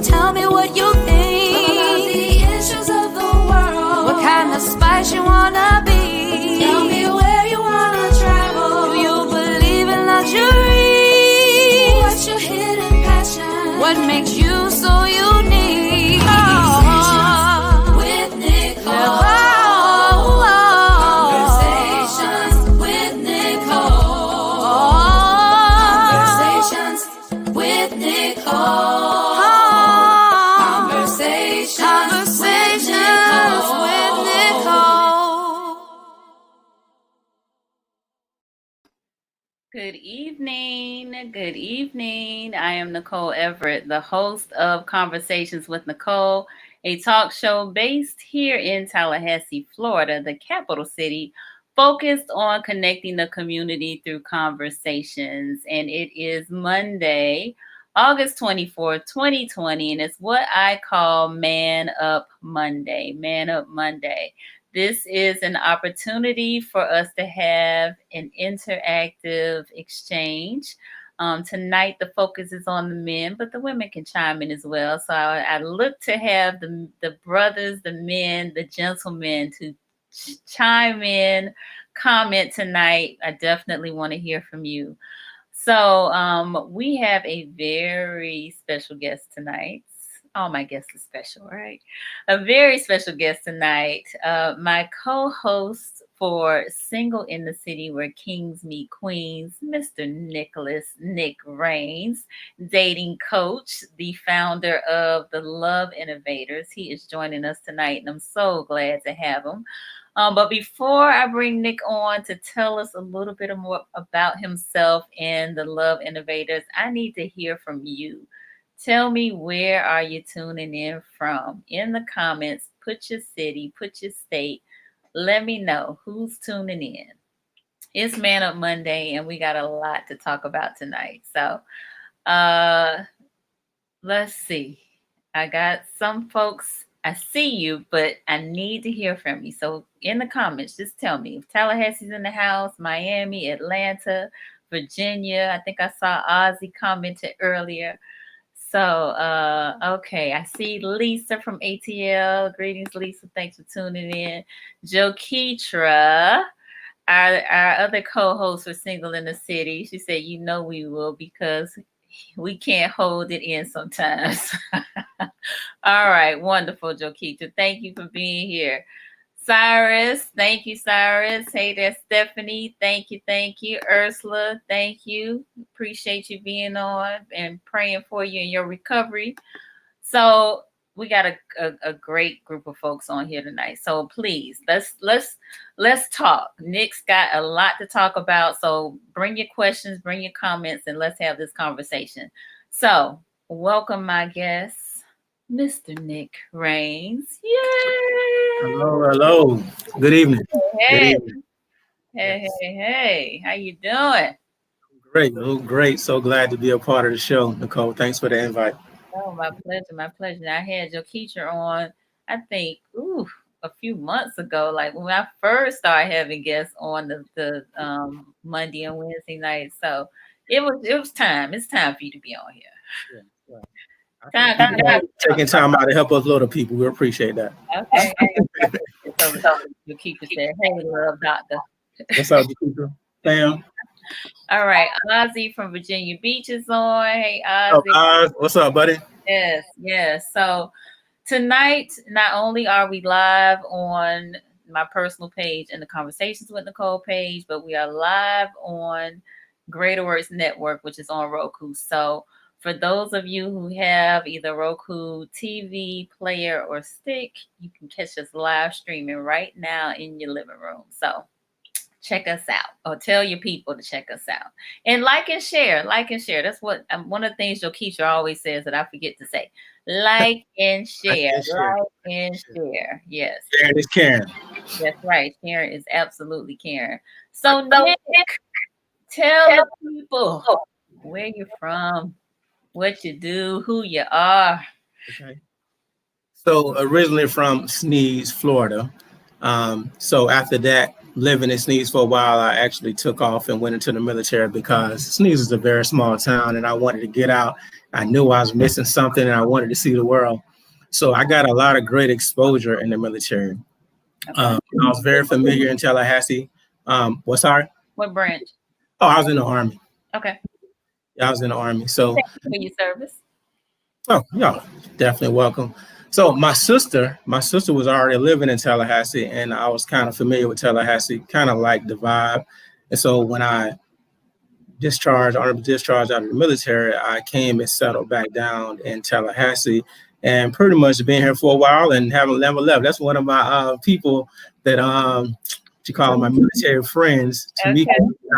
Tell me what you think about the issues of the world. What kind of spice you wanna be? Tell me where you wanna travel. Do you believe in luxury? What's your hidden passion? What makes you so unique? Oh, with Nicole. Conversations with Nicole. Conversations with Nicole. Conversations with Nicole. Good evening. Good evening. I am Nicole Everett, the host of Conversations with Nicole, a talk show based here in Tallahassee, Florida, the capital city, focused on connecting the community through conversations. And it is Monday, August 24th, 2020, and it's what I call Man Up Monday. Man Up Monday. This is an opportunity for us to have an interactive exchange. Tonight, the focus is on the men, but the women can chime in as well. So I look to have the brothers, the men, the gentlemen to chime in, comment tonight. I definitely want to hear from you. So we have a very special guest tonight. All my guests are special, right? A very special guest tonight. My co-host for Single in the City Where Kings Meet Queens, Mr. Nick Rains, dating coach, the founder of the Love Innovators. He is joining us tonight, and I'm so glad to have him. But before I bring Nick on to tell us a little bit more about himself and the Love Innovators, I need to hear from you. Tell me, where are you tuning in from? In the comments, put your city, put your state. Let me know who's tuning in. It's Man Up Monday, and we got a lot to talk about tonight. So let's see. I got some folks. I see you, but I need to hear from you. So in the comments, just tell me if Tallahassee's in the house, Miami, Atlanta, Virginia. I think I saw Ozzy commented earlier. So, okay, I see Lisa from ATL. Greetings, Lisa. Thanks for tuning in. Joketra, our other co-host for Single in the City, she said, you know we will because we can't hold it in sometimes. All right, wonderful, Joketra. Thank you for being here. Cyrus, thank you, Cyrus. Hey there, Stephanie. Thank you. Ursula, thank you. Appreciate you being on and praying for you in your recovery. So we got a great group of folks on here tonight. So please, let's talk. Nick's got a lot to talk about. So bring your questions, bring your comments, and let's have this conversation. So welcome my guest, Mr. Nick Rains. Yay! Hello. Good evening. Hey. Good evening. Hey. How you doing? Great. So glad to be a part of the show, Nicole. Thanks for the invite. Oh, my pleasure. I had Joketra on, I think, a few months ago, like when I first started having guests on the Monday and Wednesday night. So it was time. It's time for you to be on here. Yeah, right. Taking time out to help us little people. We appreciate that. Okay. So Joketra said, "Hey, love doctor." What's up, Joketra? Sam. All right, Ozzy from Virginia Beach is on. Hey, Ozzy. What's up, buddy? Yes. So tonight, not only are we live on my personal page and the Conversations with Nicole page, but we are live on Greater Works Network, which is on Roku. So for those of you who have either Roku TV player or stick, you can catch us live streaming right now in your living room. So check us out, or tell your people to check us out, and like and share. That's what one of the things Joketra always says that I forget to say. Like and share. Share. Yes. Sharing is caring. That's right. Sharing is absolutely caring. So Nick, tell the people where you're from, what you do, who you are. Okay. So originally from Sneeze, Florida. So after that, living in Sneeze for a while, I actually took off and went into the military because Sneeze is a very small town and I wanted to get out. I knew I was missing something and I wanted to see the world. So I got a lot of great exposure in the military. I was very familiar in Tallahassee. What's hard? What branch? Oh, I was in the Army. Okay. Yeah, I was in the Army. So Thank you for your service. Oh, yeah, definitely welcome. So my sister was already living in Tallahassee, and I was kind of familiar with Tallahassee, kind of like the vibe. And so when I honorable discharged out of the military, I came and settled back down in Tallahassee, and pretty much been here for a while and haven't never left. That's one of my people that you call my military friends. Tamika,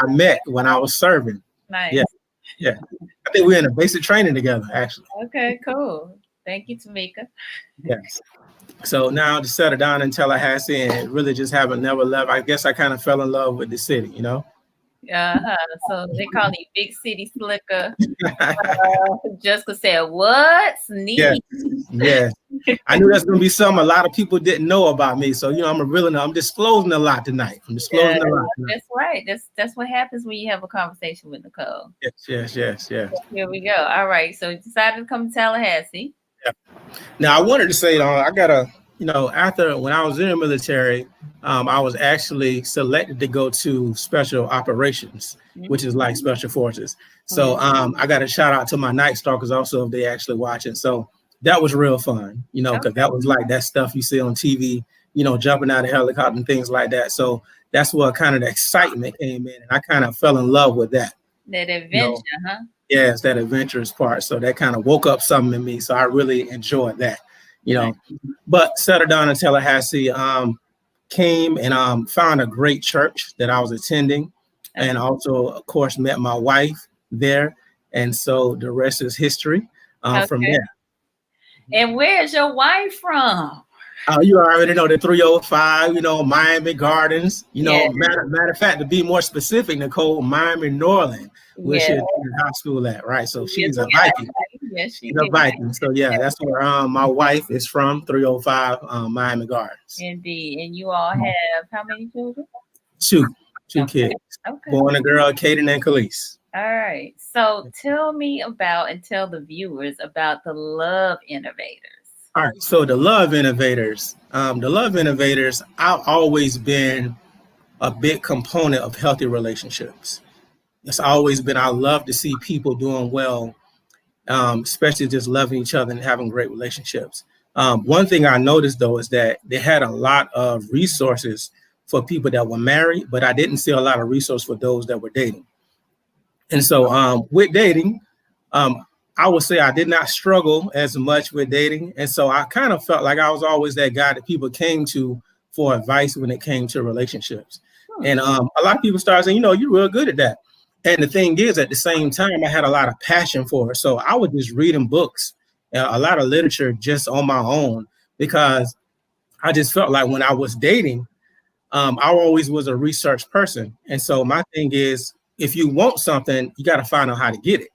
I met when I was serving. Nice. Yeah. I think we're in a basic training together, actually. Okay, cool. Thank you, Tamika. Yes. So now to settle down in Tallahassee and really just haven't never left. I guess I kind of fell in love with the city, you know? So they call you Big City Slicker. Jessica said, what? Sneeze. Yes. I knew that's going to be something a lot of people didn't know about me. So, I'm disclosing a lot tonight. I'm disclosing a lot tonight. That's right. That's what happens when you have a conversation with Nicole. Yes. Here we go. All right. So you decided to come to Tallahassee. Yeah. Now, I wanted to say, I got after when I was in the military, I was actually selected to go to special operations, which is like special forces. So I got a shout out to my Night Stalkers also if they actually watching. So that was real fun, because that was like that stuff you see on TV, jumping out of helicopter and things like that. So that's what kind of the excitement came in. And I kind of fell in love with that. That adventure, huh? Yes, that adventurous part. So that kind of woke up something in me. So I really enjoyed that, But settled down in Tallahassee, came and found a great church that I was attending. And also, of course, met my wife there. And so the rest is history from there. And where's your wife from? You already know the 305, Miami Gardens. Matter of fact, to be more specific, Nicole, Miami Norland, where she attended high school at, right? So she's a Viking. Yes, she's a Viking. So yeah, that's where my wife is from, 305 Miami Gardens. Indeed. And you all have how many children? Two kids. Okay. Boy and a girl, Kaden and Khalees. All right. So tell me about and tell the viewers about the Love Innovators. All right. So the Love Innovators, I've always been a big component of healthy relationships. It's always been, I love to see people doing well, especially just loving each other and having great relationships. One thing I noticed, though, is that they had a lot of resources for people that were married, but I didn't see a lot of resources for those that were dating. And so with dating, I would say I did not struggle as much with dating. And so I kind of felt like I was always that guy that people came to for advice when it came to relationships. And a lot of people started saying, you're real good at that. And the thing is, at the same time, I had a lot of passion for it. So I was just reading books, a lot of literature just on my own, because I just felt like when I was dating, I always was a research person. And so my thing is, if you want something, you got to find out how to get it.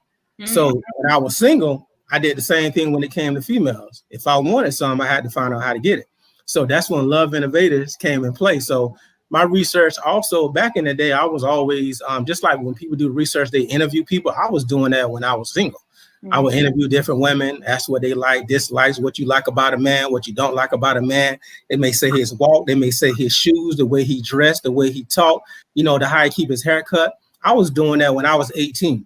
So when I was single, I did the same thing when it came to females. If I wanted something, I had to find out how to get it. So that's when Love Innovators came in play. So my research also back in the day, I was always just like when people do research, they interview people. I was doing that when I was single. I would interview different women, ask what they like, dislikes, what you like about a man, what you don't like about a man. They may say his walk, they may say his shoes, the way he dressed, the way he talked, the how he keep his haircut. I was doing that when I was 18.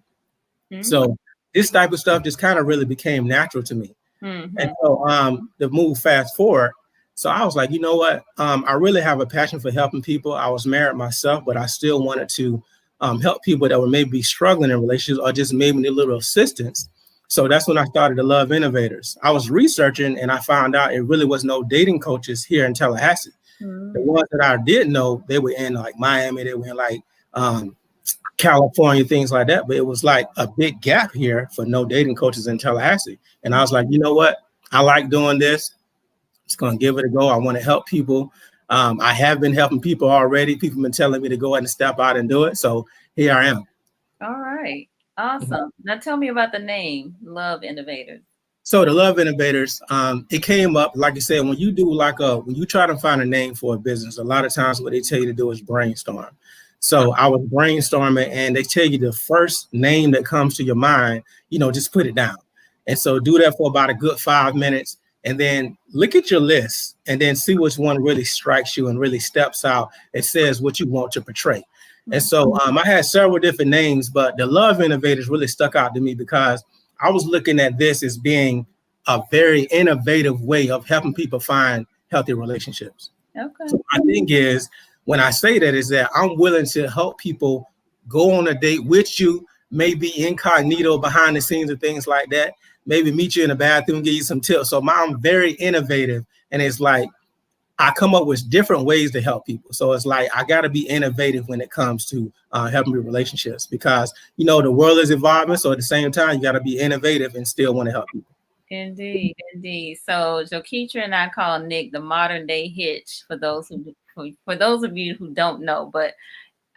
So this type of stuff just kind of really became natural to me. And so to move fast forward, so I was like, you know what? I really have a passion for helping people. I was married myself, but I still wanted to help people that were maybe struggling in relationships or just maybe need a little assistance. So that's when I started the Love Innovators. I was researching and I found out it really was no dating coaches here in Tallahassee. The ones that I did know, they were in like Miami, they were in like California, things like that. But it was like a big gap here for no dating coaches in Tallahassee. And I was like, you know what? I like doing this. Just going to give it a go. I want to help people. I have been helping people already. People have been telling me to go ahead and step out and do it. So here I am. All right. Awesome. Now tell me about the name, Love Innovators. So the Love Innovators, it came up, like I said, when you do when you try to find a name for a business, a lot of times what they tell you to do is brainstorm. So I was brainstorming and they tell you the first name that comes to your mind, just put it down. And so do that for about a good 5 minutes and then look at your list and then see which one really strikes you and really steps out. It says what you want to portray. And so I had several different names, but the Love Innovators really stuck out to me because I was looking at this as being a very innovative way of helping people find healthy relationships. Okay. So my thing is, when I say that, is that I'm willing to help people go on a date with you, maybe incognito behind the scenes and things like that, maybe meet you in the bathroom, give you some tips. So I'm very innovative, and it's like I come up with different ways to help people. So it's like I got to be innovative when it comes to helping with relationships because, the world is evolving. So at the same time, you got to be innovative and still want to help people. Indeed, indeed. So Joketra and I call Nick the modern day Hitch for those of you who don't know, but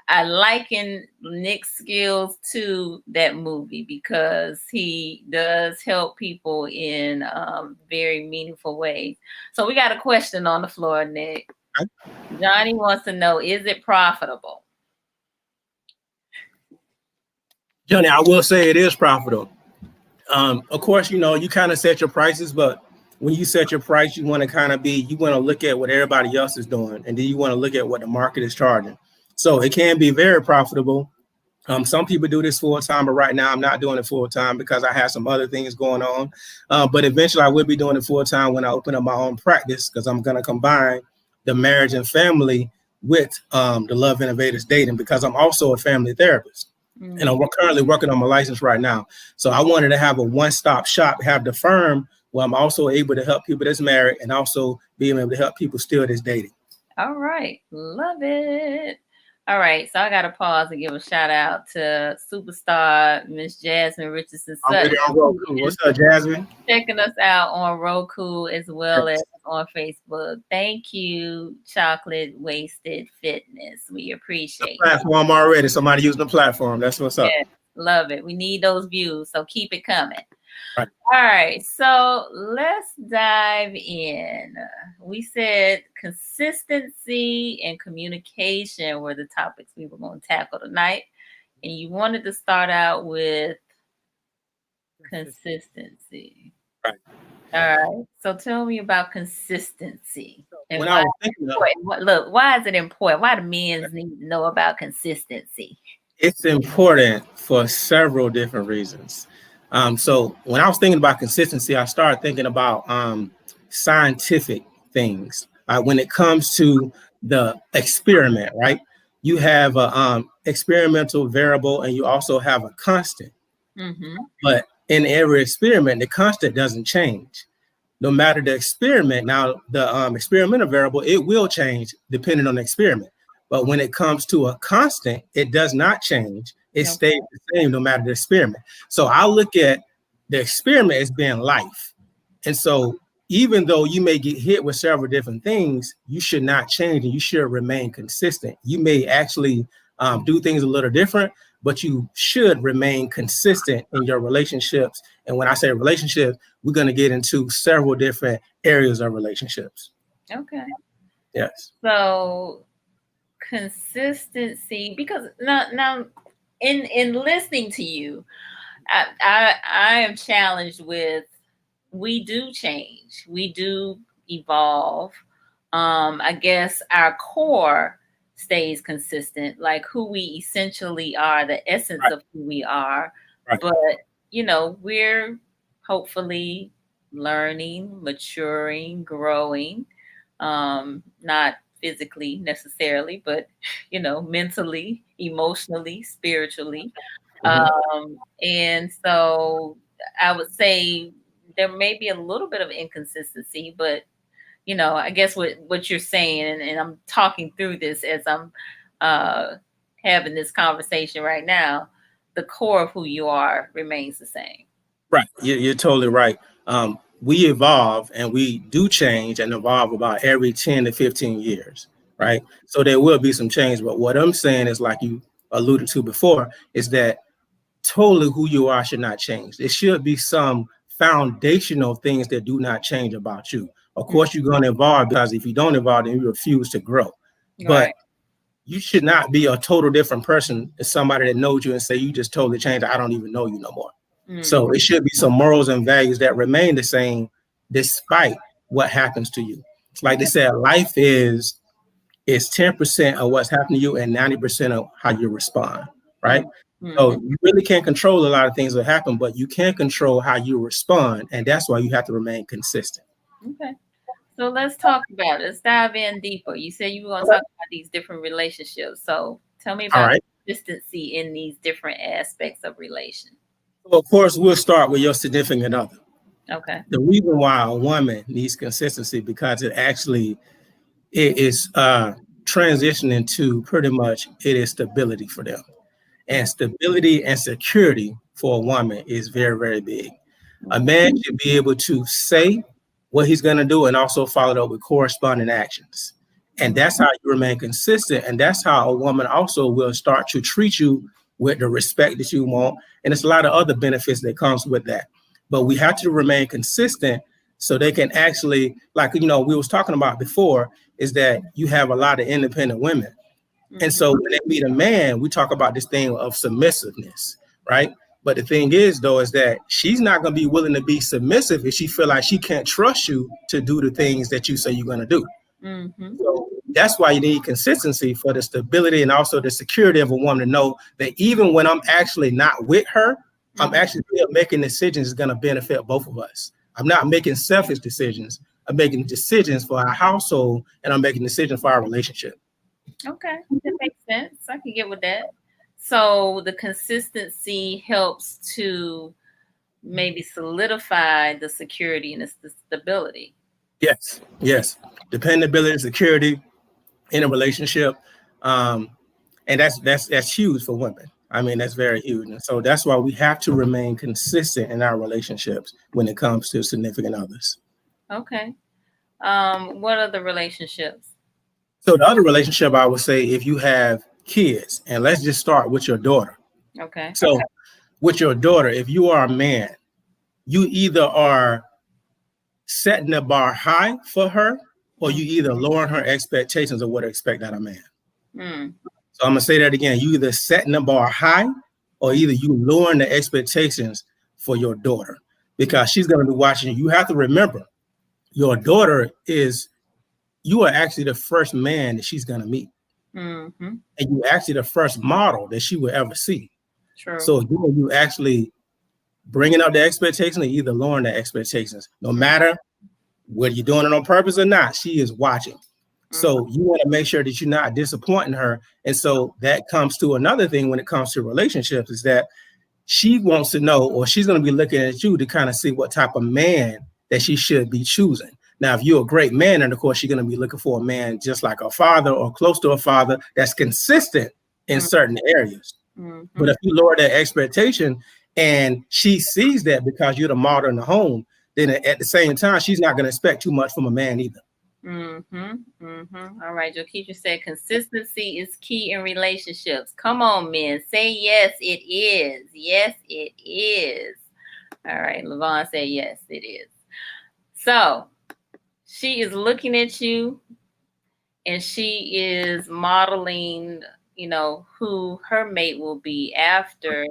I liken Nick's skills to that movie because he does help people in very meaningful ways. So we got a question on the floor, Nick. Johnny wants to know, is it profitable? Johnny, I will say it is profitable. Of course, you kind of set your prices, but when you set your price, you want to look at what everybody else is doing, and then you want to look at what the market is charging. So it can be very profitable. Some people do this full time, but right now I'm not doing it full time because I have some other things going on. But eventually I will be doing it full time when I open up my own practice because I'm going to combine the marriage and family with the Love Innovators dating because I'm also a family therapist. Mm-hmm. And I'm currently working on my license right now. So I wanted to have a one-stop shop, have the firm where I'm also able to help people that's married and also being able to help people still that's dating. All right. Love it. All right, so I got to pause and give a shout out to superstar Miss Jasmine Richardson Sutton. What's up, Jasmine? Checking us out on Roku as well as on Facebook. Thank you, Chocolate Wasted Fitness. We appreciate it. Platform already. Somebody using the platform. That's what's up. Yes, love it. We need those views, so keep it coming. Right. All right, so let's dive in. We said consistency and communication were the topics we were going to tackle tonight. And you wanted to start out with consistency. Right. All right. So tell me about consistency. And when why, I was thinking look, why is it important? Why do men need to know about consistency? It's important for several different reasons. So when I was thinking about consistency, I started thinking about scientific things. When it comes to the experiment, right? You have a experimental variable and you also have a constant. Mm-hmm. But in every experiment, the constant doesn't change. No matter the experiment, now the experimental variable, it will change depending on the experiment. But when it comes to a constant, it does not change. It stays the same no matter the experiment. So I look at the experiment as being life. And so even though you may get hit with several different things, you should not change and you should remain consistent. You may actually do things a little different, but you should remain consistent in your relationships. And when I say relationships, we're going to get into several different areas of relationships. Okay. Yes. So consistency, because now in listening to you, I am challenged with, we do change, we do evolve. I guess our core stays consistent, like who we essentially are, the essence of who we are. Right. But we're hopefully learning, maturing, growing, not physically necessarily, but mentally, emotionally, spiritually. Mm-hmm. And so I would say there may be a little bit of inconsistency, but I guess what you're saying, and I'm talking through this as I'm having this conversation right now, the core of who you are remains the same. Right. You're totally right. We evolve and we do change and evolve about every 10 to 15 years, right? So there will be some change. But what I'm saying is, like you alluded to before, is that totally who you are should not change. There should be some foundational things that do not change about you. Of course, you're going to evolve, because if you don't evolve, then you refuse to grow. But you should not be a total different person as somebody that knows you and say you just totally changed. I don't even know you no more. So it should be some morals and values that remain the same despite what happens to you. Like they said, life is 10% of what's happening to you and 90% of how you respond, right? So you really can't control a lot of things that happen, but you can control how you respond. And that's why you have to remain consistent. Okay. So let's talk about it. Let's dive in deeper. You said you were going to talk about these different relationships. So tell me about consistency in these different aspects of relation. Well, of course, we'll start with your significant other. Okay. The reason why a woman needs consistency, because it is transitioning to pretty much it is stability for them. And stability and security for a woman is very, very big. A man should be able to say what he's going to do and also follow it up with corresponding actions. And that's how you remain consistent. And that's how a woman also will start to treat you with the respect that you want. And there's a lot of other benefits that comes with that. But we have to remain consistent so they can actually, like, we was talking about before, is that you have a lot of independent women. And so when they meet a man, we talk about this thing of submissiveness, right? But the thing is, though, is that she's not going to be willing to be submissive if she feel like she can't trust you to do the things that you say you're going to do. So that's why you need consistency, for the stability and also the security of a woman to know that even when I'm actually not with her, I'm actually making decisions that's going to benefit both of us. I'm not making selfish decisions. I'm making decisions for our household, and I'm making decisions for our relationship. Okay, that makes sense. I can get with that. So the consistency helps to maybe solidify the security and the stability. Yes. Dependability, security in a relationship. And that's huge for women. I mean, that's very huge. And so that's why we have to remain consistent in our relationships when it comes to significant others. Okay. What are the relationships? So the other relationship, I would say, if you have kids, and let's just start with your daughter. Okay. So with your daughter, if you are a man, you either are setting the bar high for her, or you either lowering her expectations of what to expect out of a man. So I'm going to say that again. You either setting the bar high, or either you lowering the expectations for your daughter, because she's going to be watching you. You have to remember, your daughter you are actually the first man that she's going to meet. And you actually the first model that she will ever see. True. So you actually bringing up the expectations, or either lowering the expectations. No matter whether you're doing it on purpose or not, she is watching. So you want to make sure that you're not disappointing her. And so that comes to another thing when it comes to relationships, is that she wants to know, or she's going to be looking at you to kind of see what type of man that she should be choosing. Now, if you're a great man, and of course, you're going to be looking for a man just like a father or close to a father that's consistent in certain areas. But if you lower that expectation and she sees that because you're the model in the home, then at the same time, she's not going to expect too much from a man either. All right. Jokeisha said consistency is key in relationships. Come on, men. Say yes, it is. Yes, it is. All right. Levon said yes, it is. So she is looking at you, and she is modeling, who her mate will be after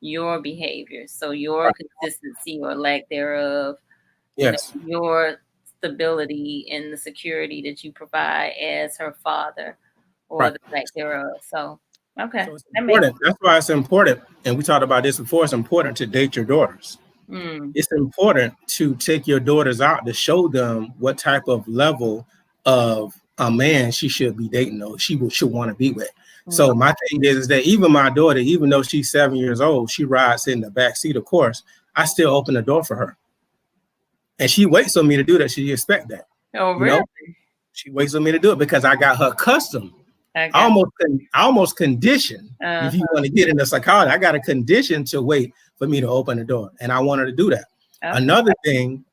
your behavior. So your consistency or lack thereof, your stability and the security that you provide as her father, or the lack thereof. So, okay. So it's important. That's why it's important. And we talked about this before. It's important to date your daughters. It's important to take your daughters out to show them what type of level of a man she should be dating, or she should want to be with. So my thing is that even my daughter, even though she's 7 years old, she rides in the back seat, of course, I still open the door for her. And she waits on me to do that. She expect that. Oh, really? She waits on me to do it because I got her accustomed. I almost conditioned. If you want to get into psychology, I got a condition to wait for me to open the door. And I want her to do that. Another thing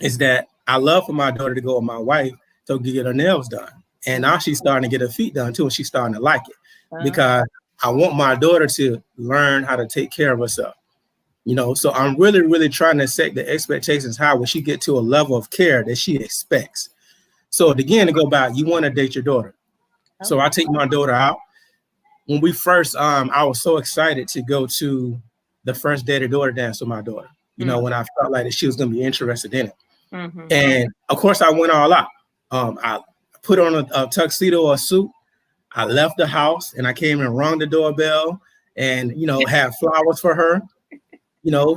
is that I love for my daughter to go with my wife to get her nails done. And now she's starting to get her feet done too. And she's starting to like it because I want my daughter to learn how to take care of herself. So I'm really, really trying to set the expectations high when she get to a level of care that she expects. So again, to go back, you want to date your daughter. Okay. So I take my daughter out. When we first, I was so excited to go to the first daddy daughter dance with my daughter, when I felt like that she was going to be interested in it. Mm-hmm. And of course I went all out. I put on a tuxedo or a suit. I left the house and I came and rung the doorbell and, had flowers for her.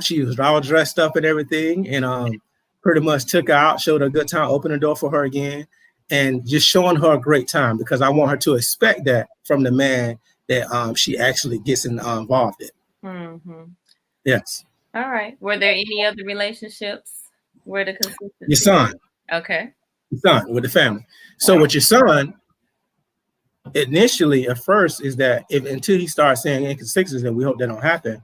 She was all dressed up and everything, and pretty much took her out, showed her a good time, opened the door for her again, and just showing her a great time because I want her to expect that from the man that she actually gets involved in. Mm-hmm. Yes. All right. Were there any other relationships where the consistency? Your son. Okay. Your son with the family. So with your son, initially at first is that until he starts saying inconsistencies, and we hope that don't happen.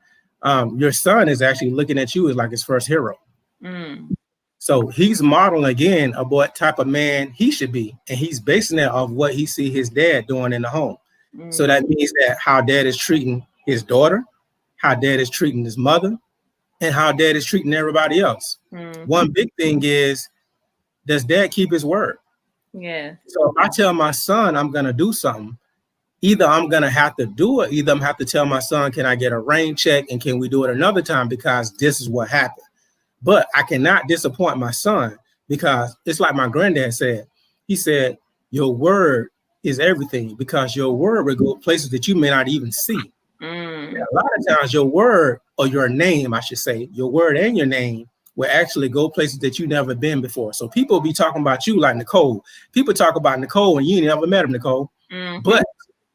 Your son is actually looking at you as like his first hero. Mm. So he's modeling again of what type of man he should be. And he's basing that off what he see his dad doing in the home. Mm. So that means that how dad is treating his daughter, how dad is treating his mother, and how dad is treating everybody else. Mm. One big thing is, does dad keep his word? Yeah. So if I tell my son I'm going to do something, either I'm going to have to do it, either I'm going to have to tell my son, can I get a rain check and can we do it another time because this is what happened. But I cannot disappoint my son because it's like my granddad said. He said, your word is everything because your word will go places that you may not even see. Mm. A lot of times your word, or your name, I should say, your word and your name will actually go places that you've never been before. So people be talking about you like Nicole. People talk about Nicole and you never met him, Nicole. Mm-hmm. But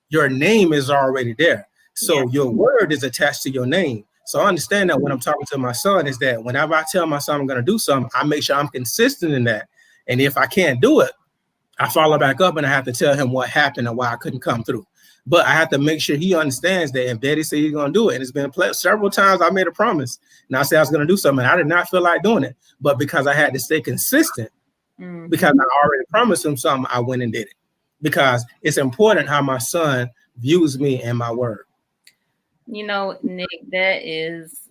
your name is already there. So your word is attached to your name. So I understand that when I'm talking to my son is that whenever I tell my son I'm going to do something, I make sure I'm consistent in that. And if I can't do it, I follow back up and I have to tell him what happened and why I couldn't come through. But I have to make sure he understands that if daddy said he's going to do it, and it's been several times I made a promise and I said I was going to do something. I did not feel like doing it, but because I had to stay consistent, because I already promised him something, I went and did it. Because it's important how my son views me and my word. Nick, that is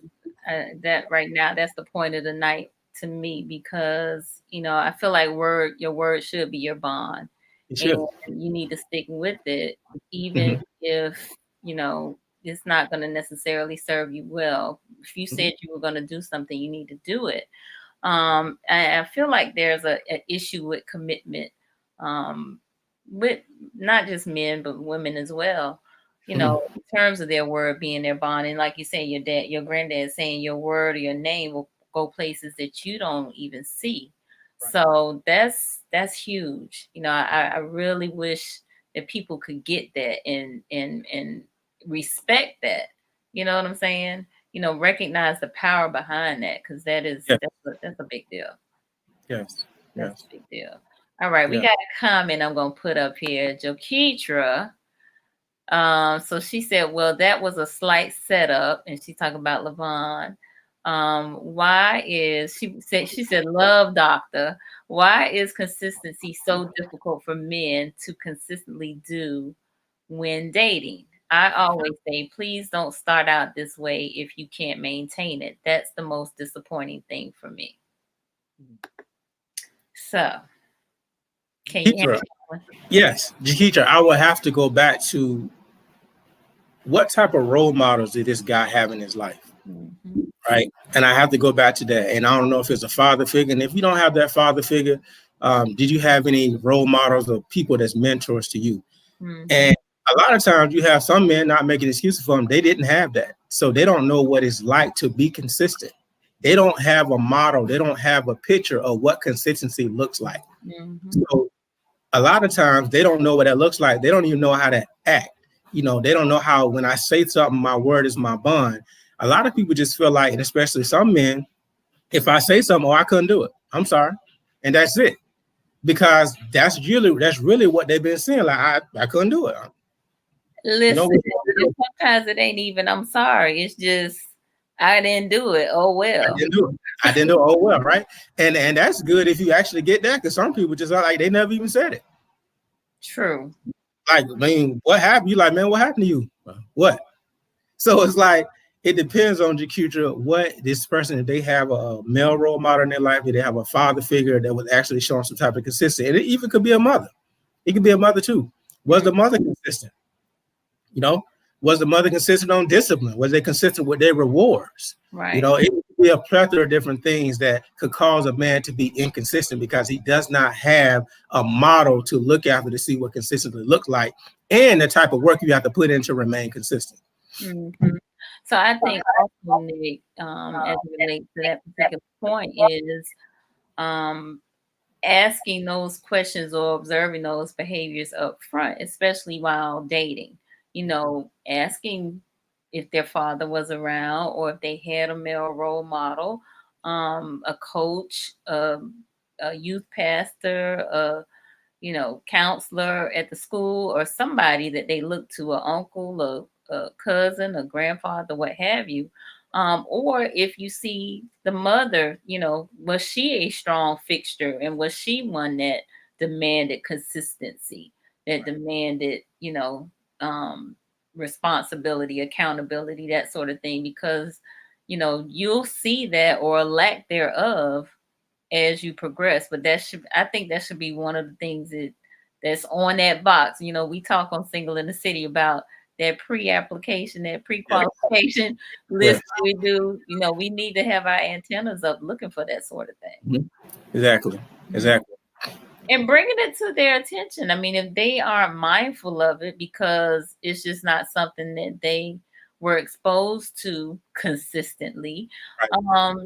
that right now, that's the point of the night to me, because, I feel like your word should be your bond. And you need to stick with it, even if, it's not going to necessarily serve you well. If you said you were going to do something, you need to do it. I feel like there's an issue with commitment, with not just men, but women as well, in terms of their word being their bond. And like you say, your granddad saying your word or your name will go places that you don't even see. Right. So that's huge. I really wish that people could get that and respect that. You know what I'm saying? Recognize the power behind that, because that's a big deal. Yes. That's a big deal. All right, we got a comment I'm gonna put up here. Joketra. So she said, well, that was a slight setup, and she's talking about Levon. Why is she said, love doctor, why is consistency so difficult for men to consistently do when dating? I always say, please don't start out this way if you can't maintain it. That's the most disappointing thing for me. So can you answer that one? Yes, Jaketra, I will have to go back to what type of role models did this guy have in his life? Mm-hmm. Right. And I have to go back to that. And I don't know if it's a father figure. And if you don't have that father figure, did you have any role models or people that's mentors to you? Mm-hmm. And a lot of times you have some men, not making excuses for them, they didn't have that. So they don't know what it's like to be consistent. They don't have a model. They don't have a picture of what consistency looks like. Mm-hmm. So a lot of times they don't know what that looks like. They don't even know how to act. They don't know how, when I say something, my word is my bond. A lot of people just feel like, and especially some men, if I say something, I couldn't do it. I'm sorry. And that's it. Because that's really what they've been saying. Like, I couldn't do it. Listen, sometimes it ain't even, I'm sorry. It's just, I didn't do it. Oh, well. I didn't do it. Oh, well, right? And that's good if you actually get that, because some people just are like, they never even said it. True. Like, what happened? You like, man, what happened to you? What? So it's like, it depends on Jaquitra, what this person, if they have a male role model in their life, if they have a father figure that was actually showing some type of consistency. And it even could be a mother. It could be a mother too. Was the mother consistent? You know, was the mother consistent on discipline? Was they consistent with their rewards? Right. You know, it could be a plethora of different things that could cause a man to be inconsistent because he does not have a model to look after to see what consistently looks like and the type of work you have to put in to remain consistent. Mm-hmm. So I think also, Nick, as it relates to that particular point, is asking those questions or observing those behaviors up front, especially while dating. You know, asking if their father was around or if they had a male role model, a coach, a youth pastor, you know, counselor at the school, or somebody that they look to, an uncle, a cousin, a grandfather, what have you. Or if you see the mother, you know, was she a strong fixture and was she one that demanded consistency, that demanded, you know, responsibility, accountability, that sort of thing, because, you know, you'll see that or a lack thereof as you progress. But I think that should be one of the things that's on that box. You know, we talk on Single in the City about that pre-application, that pre-qualification list we do. You know, we need to have our antennas up looking for that sort of thing. Exactly. And bringing it to their attention. I mean, if they aren't mindful of it because it's just not something that they were exposed to consistently,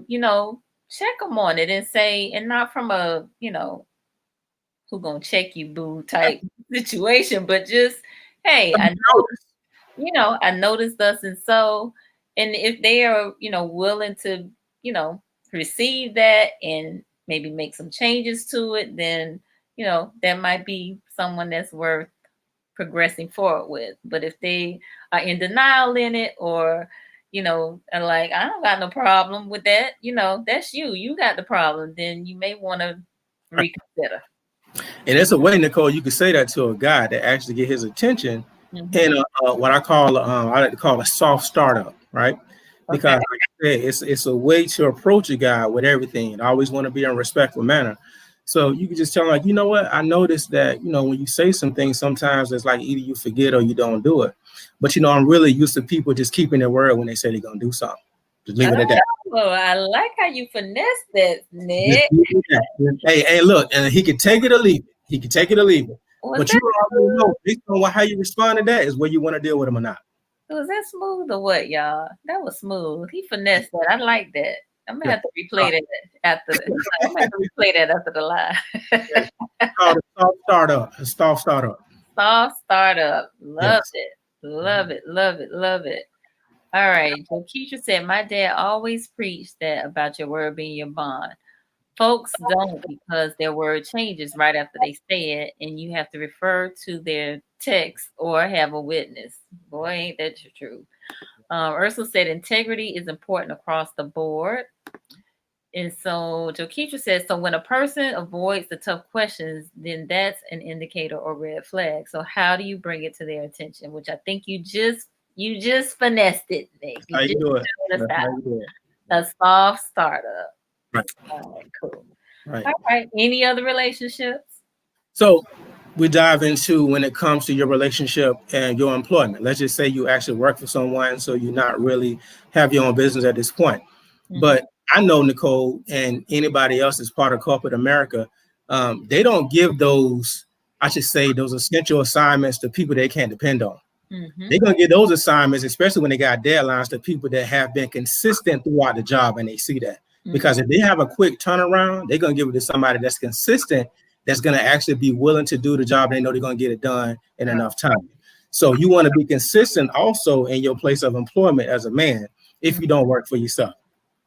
you know, check them on it and say, and not from a, you know, who gonna check you boo type situation, but just, hey, I noticed, you know, I noticed thus and so. And if they are, you know, willing to, you know, receive that and maybe make some changes to it, then, you know, that might be someone that's worth progressing forward with. But if they are in denial in it, or, you know, are like, I don't got no problem with that, you know, that's you got the problem, then you may want to reconsider. And it's a way, Nicole, you could say that to a guy to actually get his attention in what I call, I like to call a soft startup, right? Because like I said, it's a way to approach a guy with everything and always want to be in a respectful manner. So you can just tell him, like, you know what, I noticed that, you know, when you say some things, sometimes it's like either you forget or you don't do it. But, you know, I'm really used to people just keeping their word when they say they're going to do something. Just leave it at that. Oh, I like how you finesse that, Nick. Hey, look, and he can take it or leave it. He can take it or leave it. But you already know, based on how you respond to that is where you want to deal with him or not. Was that smooth or what, y'all? That was smooth. He finessed that. I like that. I'm gonna have to replay that after. I'm gonna have to replay that after the live. Called a soft startup. A soft startup. Soft startup. Love it. Love it. Love it. Love it. All right. Keisha said, my dad always preached that about your word being your bond. Folks don't, because their word changes right after they say it, and you have to refer to their text or have a witness. Boy, ain't that true. Ursula said integrity is important across the board. And so Jokeisha says, so when a person avoids the tough questions, then that's an indicator or red flag. So how do you bring it to their attention? Which I think you just finessed it, Nick. You do it. A soft startup. Right. All right, cool. Right. All right. Any other relationships? So we dive into when it comes to your relationship and your employment. Let's just say you actually work for someone, so you're not really have your own business at this point. But I know, Nicole, and anybody else that's part of corporate America, they don't give those, I should say, those essential assignments to people they can't depend on. They're going to get those assignments, especially when they got deadlines, to people that have been consistent throughout the job, and they see that. Because if they have a quick turnaround, they're going to give it to somebody that's consistent, that's going to actually be willing to do the job. They know they're going to get it done in enough time. So you want to be consistent also in your place of employment as a man if you don't work for yourself,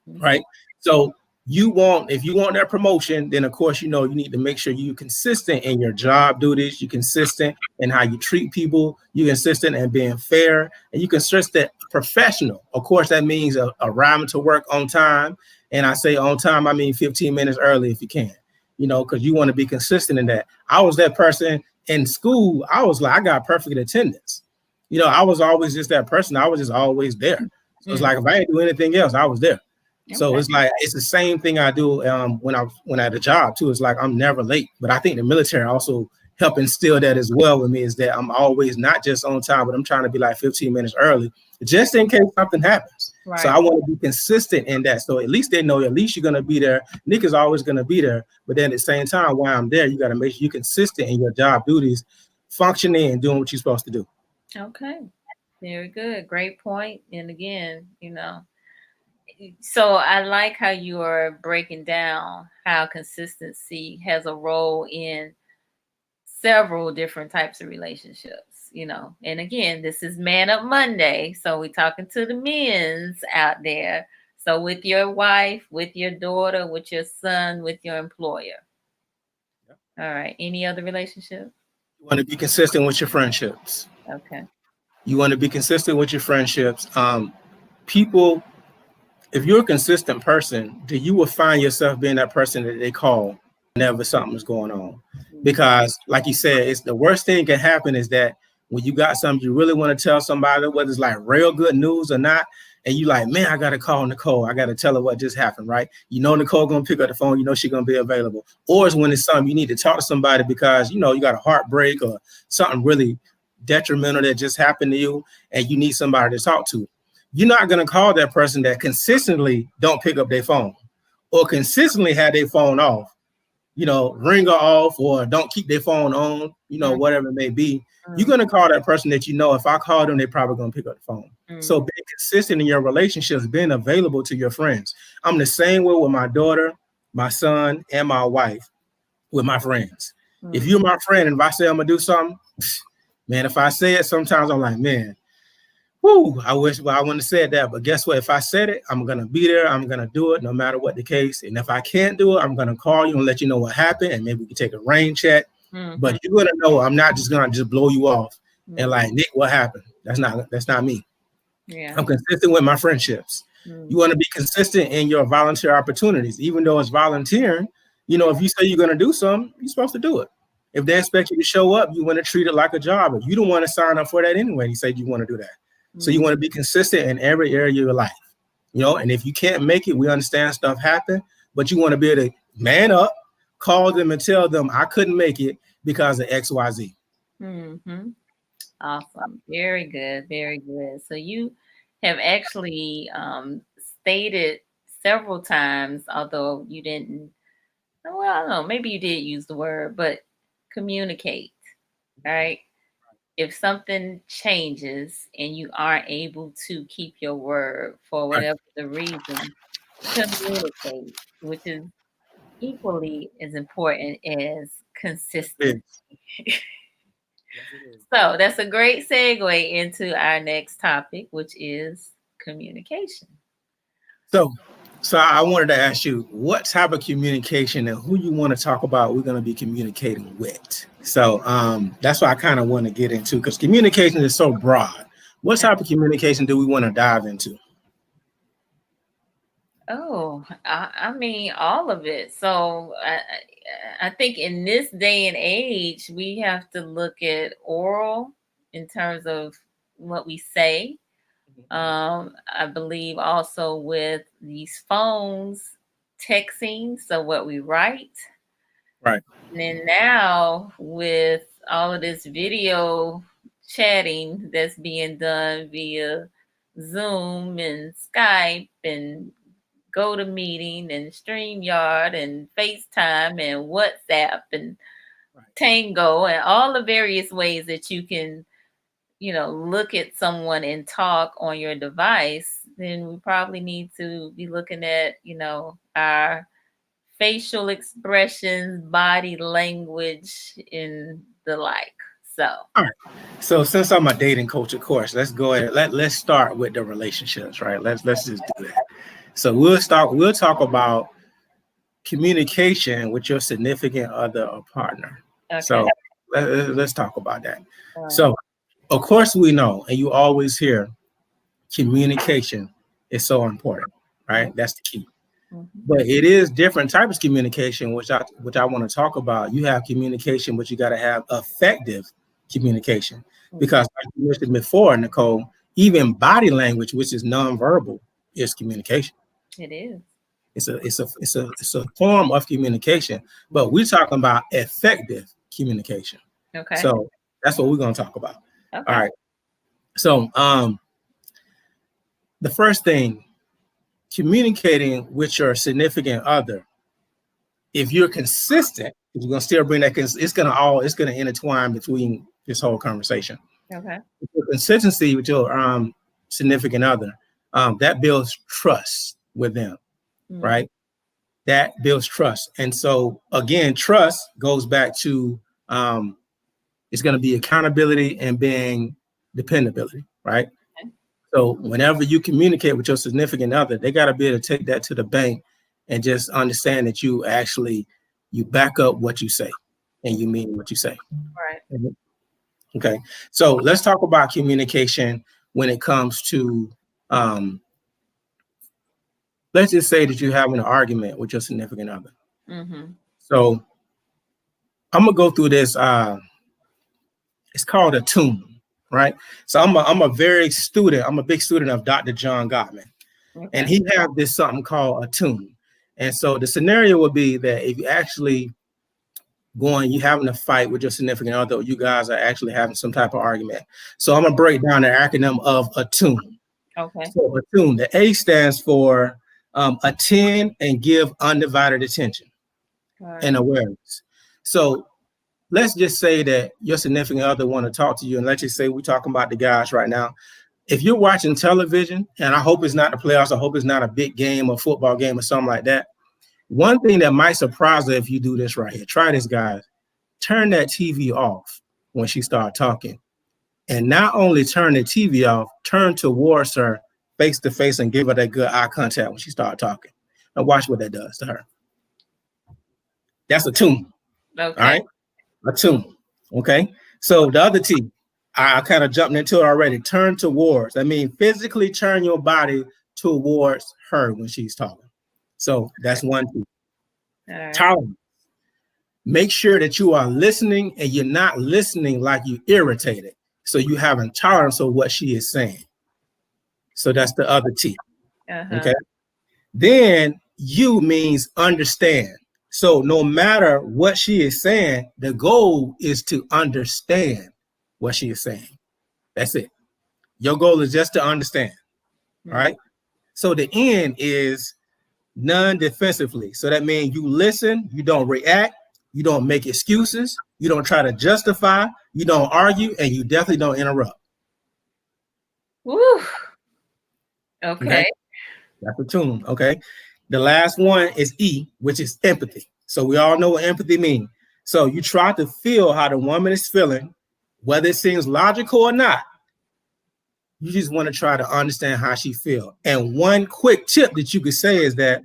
right? So if you want that promotion, then of course, you know, you need to make sure you're consistent in your job duties, you're consistent in how you treat people, you're consistent in being fair, and you can stress that professional. Of course, that means arriving to work on time. And I say on time, I mean 15 minutes early if you can, you know, because you want to be consistent in that. I was that person in school. I was like, I got perfect attendance. You know, I was always just that person. I was just always there. So it's like if I didn't do anything else, I was there. So Okay. it's like it's the same thing I do when I had a job too. It's like I'm never late. But I think the military also help instill that as well with me, is that I'm always not just on time, but I'm trying to be like 15 minutes early just in case something happens. Right. So I want to be consistent in that. So at least they know at least you're going to be there. Nick is always going to be there. But then at the same time, while I'm there, you got to make sure you're consistent in your job duties, functioning and doing what you're supposed to do. Okay. Very good. Great point. And again, so I like how you are breaking down how consistency has a role in several different types of relationships, and again, this is Man Up Monday, so we're talking to the men's out there. So with your wife, with your daughter, with your son, with your employer. All right. Any other relationship? You want to be consistent with your friendships. Okay. You want to be consistent with your friendships. People, if you're a consistent person, then you will find yourself being that person that they call whenever something's going on. Because like you said, it's the worst thing can happen is that when you got something you really want to tell somebody, whether it's like real good news or not, and you like, man, I got to call Nicole. I got to tell her what just happened, right? Nicole going to pick up the phone. She's going to be available. Or it's when it's something you need to talk to somebody because, you got a heartbreak or something really detrimental that just happened to you and you need somebody to talk to. You're not going to call that person that consistently don't pick up their phone or consistently have their phone off, ring her off or don't keep their phone on, whatever it may be. You're going to call that person that if I call them, they're probably going to pick up the phone. So being consistent in your relationships, being available to your friends. I'm the same way with my daughter, my son, and my wife with my friends. If you're my friend and if I say I'm going to do something, man, if I say it, sometimes I'm like, man, whoo, I wish I wouldn't have said that. But guess what? If I said it, I'm going to be there. I'm going to do it no matter what the case. And if I can't do it, I'm going to call you and let you know what happened. And maybe we can take a rain check. But you're going to know I'm not just going to just blow you off and like, Nick, what happened? That's not me. Yeah. I'm consistent with my friendships. You want to be consistent in your volunteer opportunities, even though it's volunteering. If you say you're going to do something, you're supposed to do it. If they expect you to show up, you want to treat it like a job. If you don't want to sign up for that anyway, you say you want to do that. So you want to be consistent in every area of your life, and if you can't make it, we understand stuff happen, but you want to be able to man up, call them and tell them I couldn't make it because of XYZ. Awesome. Very good. Very good. So you have actually stated several times, although you didn't, well, I don't know, maybe you did use the word, but communicate, right? If something changes and you aren't able to keep your word for whatever the reason, communicate, which is equally as important as consistency. So that's a great segue into our next topic, which is communication. So I wanted to ask you what type of communication and who you want to talk about we're going to be communicating with. So that's what I kind of want to get into because communication is so broad. What type of communication do we want to dive into? Oh, I mean, all of it. So I think in this day and age, we have to look at oral in terms of what we say. I believe also with these phones, texting, so what we write. Right. And then now with all of this video chatting that's being done via Zoom and Skype and GoToMeeting and StreamYard and FaceTime and WhatsApp and Tango and all the various ways that you can, look at someone and talk on your device, then we probably need to be looking at, our facial expressions, body language, and the like. So, all right. So since I'm a dating coach, of course, let's go ahead. Let's start with the relationships, right? Let's just do that. So we'll talk about communication with your significant other or partner. Okay. So let's talk about that. Right. So of course we know, and you always hear, communication is so important, right? That's the key. But it is different types of communication, which I want to talk about. You have communication, but you got to have effective communication. Because like you mentioned before, Nicole, Even body language, which is nonverbal, is communication. It is. It's a form of communication, but we're talking about effective communication. Okay. So that's what we're going to talk about. Okay. All right. So the first thing, communicating with your significant other, if you're consistent, we're going to still bring that, because it's going to intertwine between this whole conversation. Okay. Consistency with your significant other, that builds trust with them, right? That builds trust. And so again, trust goes back to it's going to be accountability and being dependability, right? Okay. So whenever you communicate with your significant other, they got to be able to take that to the bank and just understand that you back up what you say and you mean what you say. Right. Okay. So let's talk about communication when it comes to, let's just say that you're having an argument with your significant other. So I'm gonna go through this. It's called a tune, right? So I'm a big student of Dr. John Gottman, and he have this something called a tune. And so the scenario would be that if you actually you having a fight with your significant other, or you guys are actually having some type of argument. So I'm gonna break down the acronym of a tune. Okay. So a tune, the A stands for attend and give undivided attention and awareness. So let's just say that your significant other want to talk to you, and let's just say we're talking about the guys right now. If you're watching television, and I hope it's not the playoffs, I hope it's not a big game or football game or something like that. One thing that might surprise her if you do this right here, try this, guys. Turn that TV off when she starts talking. And not only turn the TV off, turn towards her face to face and give her that good eye contact when she starts talking. And watch what that does to her. That's a tune. Okay. All right. A tune. Okay. So the other T, I kind of jumped into it already. Turn towards. I mean, physically turn your body towards her when she's talking. So that's one T. Right. Tolerance. Make sure that you are listening and you're not listening like you irritated. So you have a tolerance of what she is saying. So that's the other T. Okay. Then you means understand. So no matter what she is saying, the goal is to understand what she is saying. That's it. Your goal is just to understand. All right. So the end is non-defensively. So that means you listen, you don't react, you don't make excuses, you don't try to justify, you don't argue, and you definitely don't interrupt. Woo. Okay. That's a tune. Okay. The last one is E, which is empathy. So we all know what empathy means. So you try to feel how the woman is feeling, whether it seems logical or not. You just want to try to understand how she feels. And one quick tip that you could say is that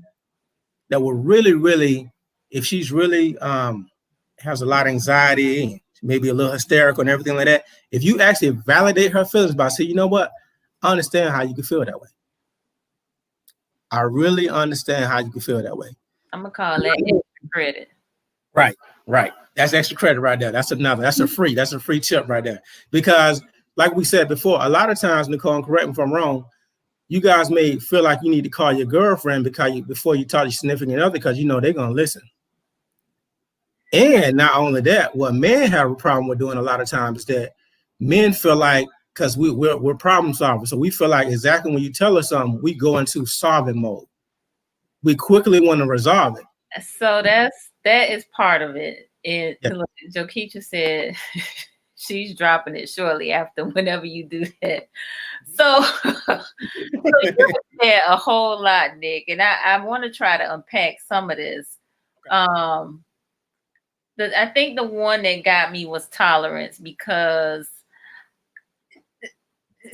will really, really, if she's really has a lot of anxiety, maybe a little hysterical and everything like that, if you actually validate her feelings by saying, you know what, I understand how you can feel that way. I really understand how you can feel that way. I'm gonna call that extra credit. Right. That's extra credit right there. That's a free tip right there. Because like we said before, a lot of times, Nicole, and correct me if I'm wrong, you guys may feel like you need to call your girlfriend before you talk to your significant other, because you know they're gonna listen. And not only that, what men have a problem with doing a lot of times is that men feel like, because we're problem solvers, so we feel like exactly when you tell us something, we go into solving mode. We quickly want to resolve it. So that is part of it. Jokeisha said she's dropping it shortly after whenever you do that. So you said a whole lot, Nick, and I want to try to unpack some of this. I think the one that got me was tolerance, because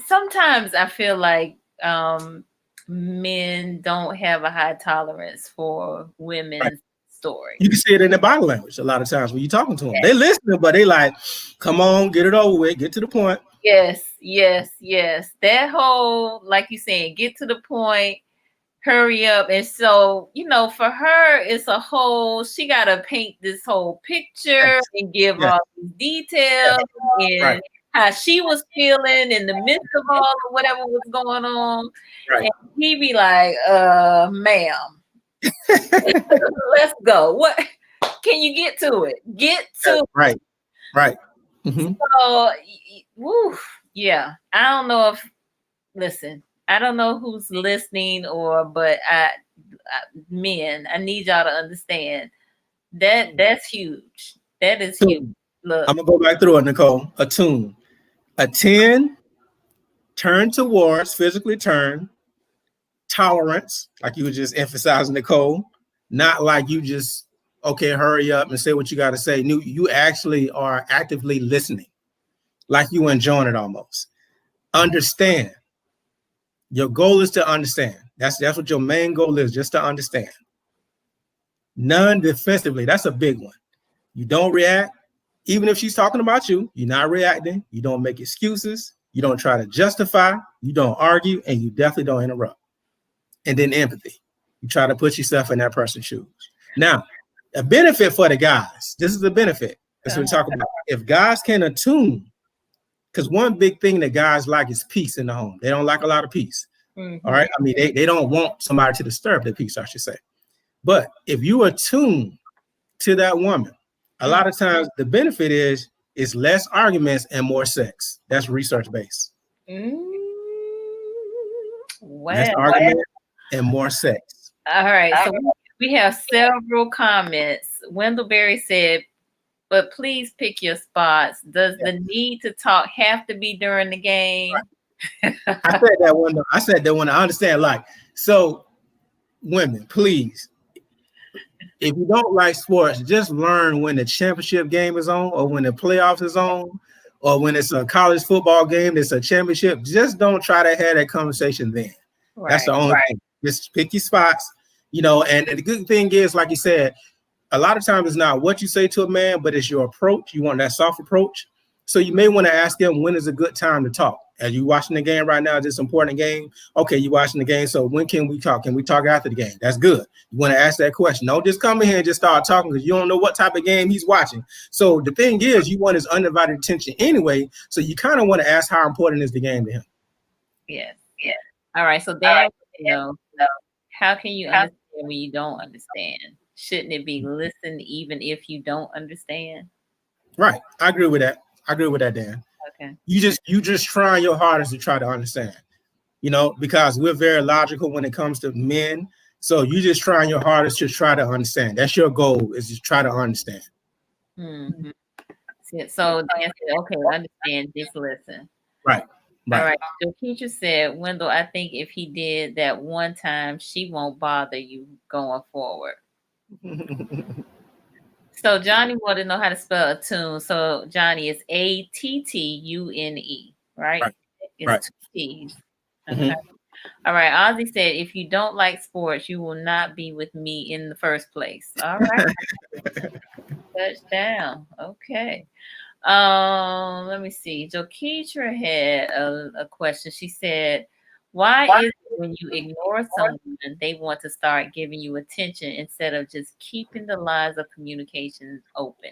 sometimes I feel like men don't have a high tolerance for women's story. You can see it in their body language a lot of times when you're talking to them. They listening, but they like, come on, get it over with, get to the point. Yes. That whole, like you saying, get to the point, hurry up. And so, for her, it's a whole, she got to paint this whole picture and give all these details. And how she was feeling in the midst of all of whatever was going on. Right. And he be like, ma'am, let's go. What can you get to it? Get to right. Right. Mm-hmm. So woo, yeah. I don't know if listen, I don't know who's listening but men, I need y'all to understand that that's huge. That is huge. Look, I'm gonna go back through it, Nicole. Attune. Attend, turn towards, physically turn, tolerance, like you were just emphasizing, Nicole, not like you just, okay, hurry up and say what you got to say. You actually are actively listening, like you enjoying it almost. Understand. Your goal is to understand. That's what your main goal is, just to understand. Non-defensively, that's a big one. You don't react. Even if she's talking about you, you're not reacting. You don't make excuses. You don't try to justify. You don't argue, and you definitely don't interrupt. And then empathy. You try to put yourself in that person's shoes. Now, a benefit for the guys. This is a benefit. That's what we talk about. If guys can attune, because one big thing that guys like is peace in the home. They don't like a lot of peace. Mm-hmm. All right. I mean, they don't want somebody to disturb their peace, I should say. But if you attune to that woman, a lot of times the benefit is less arguments and more sex. That's research based. Wow. Less argument and more sex. All right. So we have several comments. Wendellberry said, but please pick your spots. Does the need to talk have to be during the game? Right. I said that one. I understand. Like, so women, please, if you don't like sports, just learn when the championship game is on, or when the playoffs is on, or when it's a college football game, it's a championship. Just don't try to have that conversation then. Right. That's the only thing. Just pick your spots, and the good thing is, like you said, a lot of times it's not what you say to a man, but it's your approach. You want that soft approach. So you may want to ask him, when is a good time to talk? Are you watching the game right now? This important game? Okay, you watching the game. So when can we talk? Can we talk after the game? That's good. You want to ask that question. Don't just come in here and just start talking, because you don't know what type of game he's watching. So the thing is, you want his undivided attention anyway. So you kind of want to ask, how important is the game to him? Yes. Yeah. All right. So then, how can you understand when you don't understand? Shouldn't it be listen even if you don't understand? Right. I agree with that. Dan. Okay. You just trying your hardest to try to understand, because we're very logical when it comes to men. So you just trying your hardest to try to understand. That's your goal, is to try to understand. Mm-hmm. So Dan said, okay, understand, just listen. Right. All right. The teacher said, Wendell, I think if he did that one time, she won't bother you going forward. So Johnny wanted to know how to spell attune. So Johnny is ATTUNE, right? It's 2 T's. Okay. Mm-hmm. All right. Ozzy said, if you don't like sports, you will not be with me in the first place. All right. Touchdown. Okay. Let me see. Joketra had a question. She said, why is it when you ignore someone, they want to start giving you attention instead of just keeping the lines of communication open?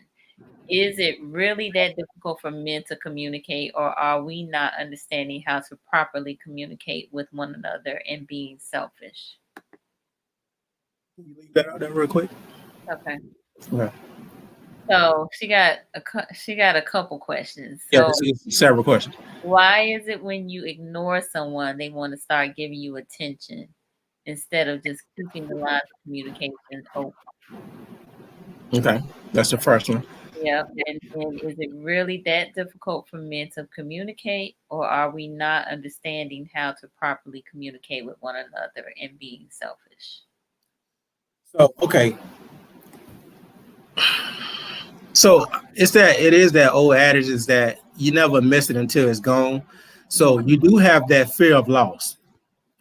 Is it really that difficult for men to communicate, or are we not understanding how to properly communicate with one another and being selfish? Can you leave that out there real quick? Okay. Yeah. So she got a couple questions. So, several questions. Why is it when you ignore someone, they want to start giving you attention instead of just keeping the lines of communication open? Okay, that's the first one. Yeah, and is it really that difficult for men to communicate, or are we not understanding how to properly communicate with one another and being selfish? So, okay. So it is that old adage is that you never miss it until it's gone. So you do have that fear of loss.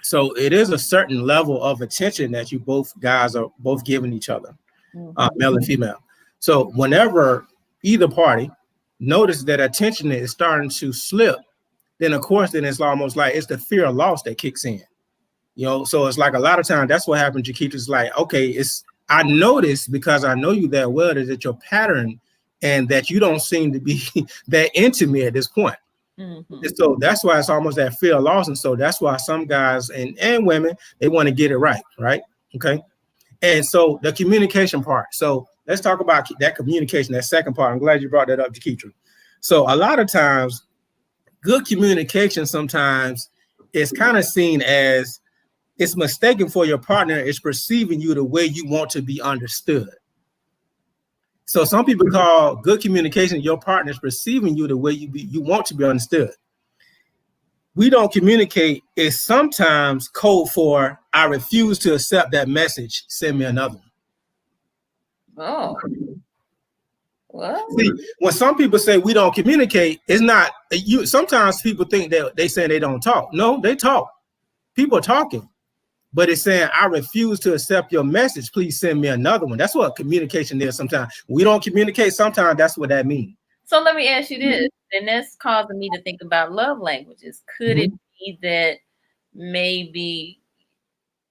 So it is a certain level of attention that you guys are both giving each other, male and female. So whenever either party notice that attention is starting to slip, then of course, it's almost like it's the fear of loss that kicks in. So it's like a lot of times that's what happens. You keep just like, okay, I notice, because I know you that well, that your pattern and that you don't seem to be that into me at this point. Mm-hmm. And so that's why it's almost that fear of loss. And so that's why some guys and women, they want to get it right. Okay. And so the communication part. So let's talk about that communication, that second part. I'm glad you brought that up, Jaketra. So a lot of times, good communication sometimes is kind of seen as it's mistaken for your partner. It's perceiving you the way you want to be understood. So some people call good communication your partner is perceiving you the way you want to be understood. We don't communicate is sometimes code for I refuse to accept that message. Send me another one. Oh. Well, See, when some people say we don't communicate, it's not you. Sometimes people think that they say they don't talk. No, they talk. People are talking, but it's saying I refuse to accept your message. Please send me another one. That's what communication is. Sometimes we don't communicate. Sometimes that's what that means. so let me ask you this, and that's causing me to think about love languages. Could it be that maybe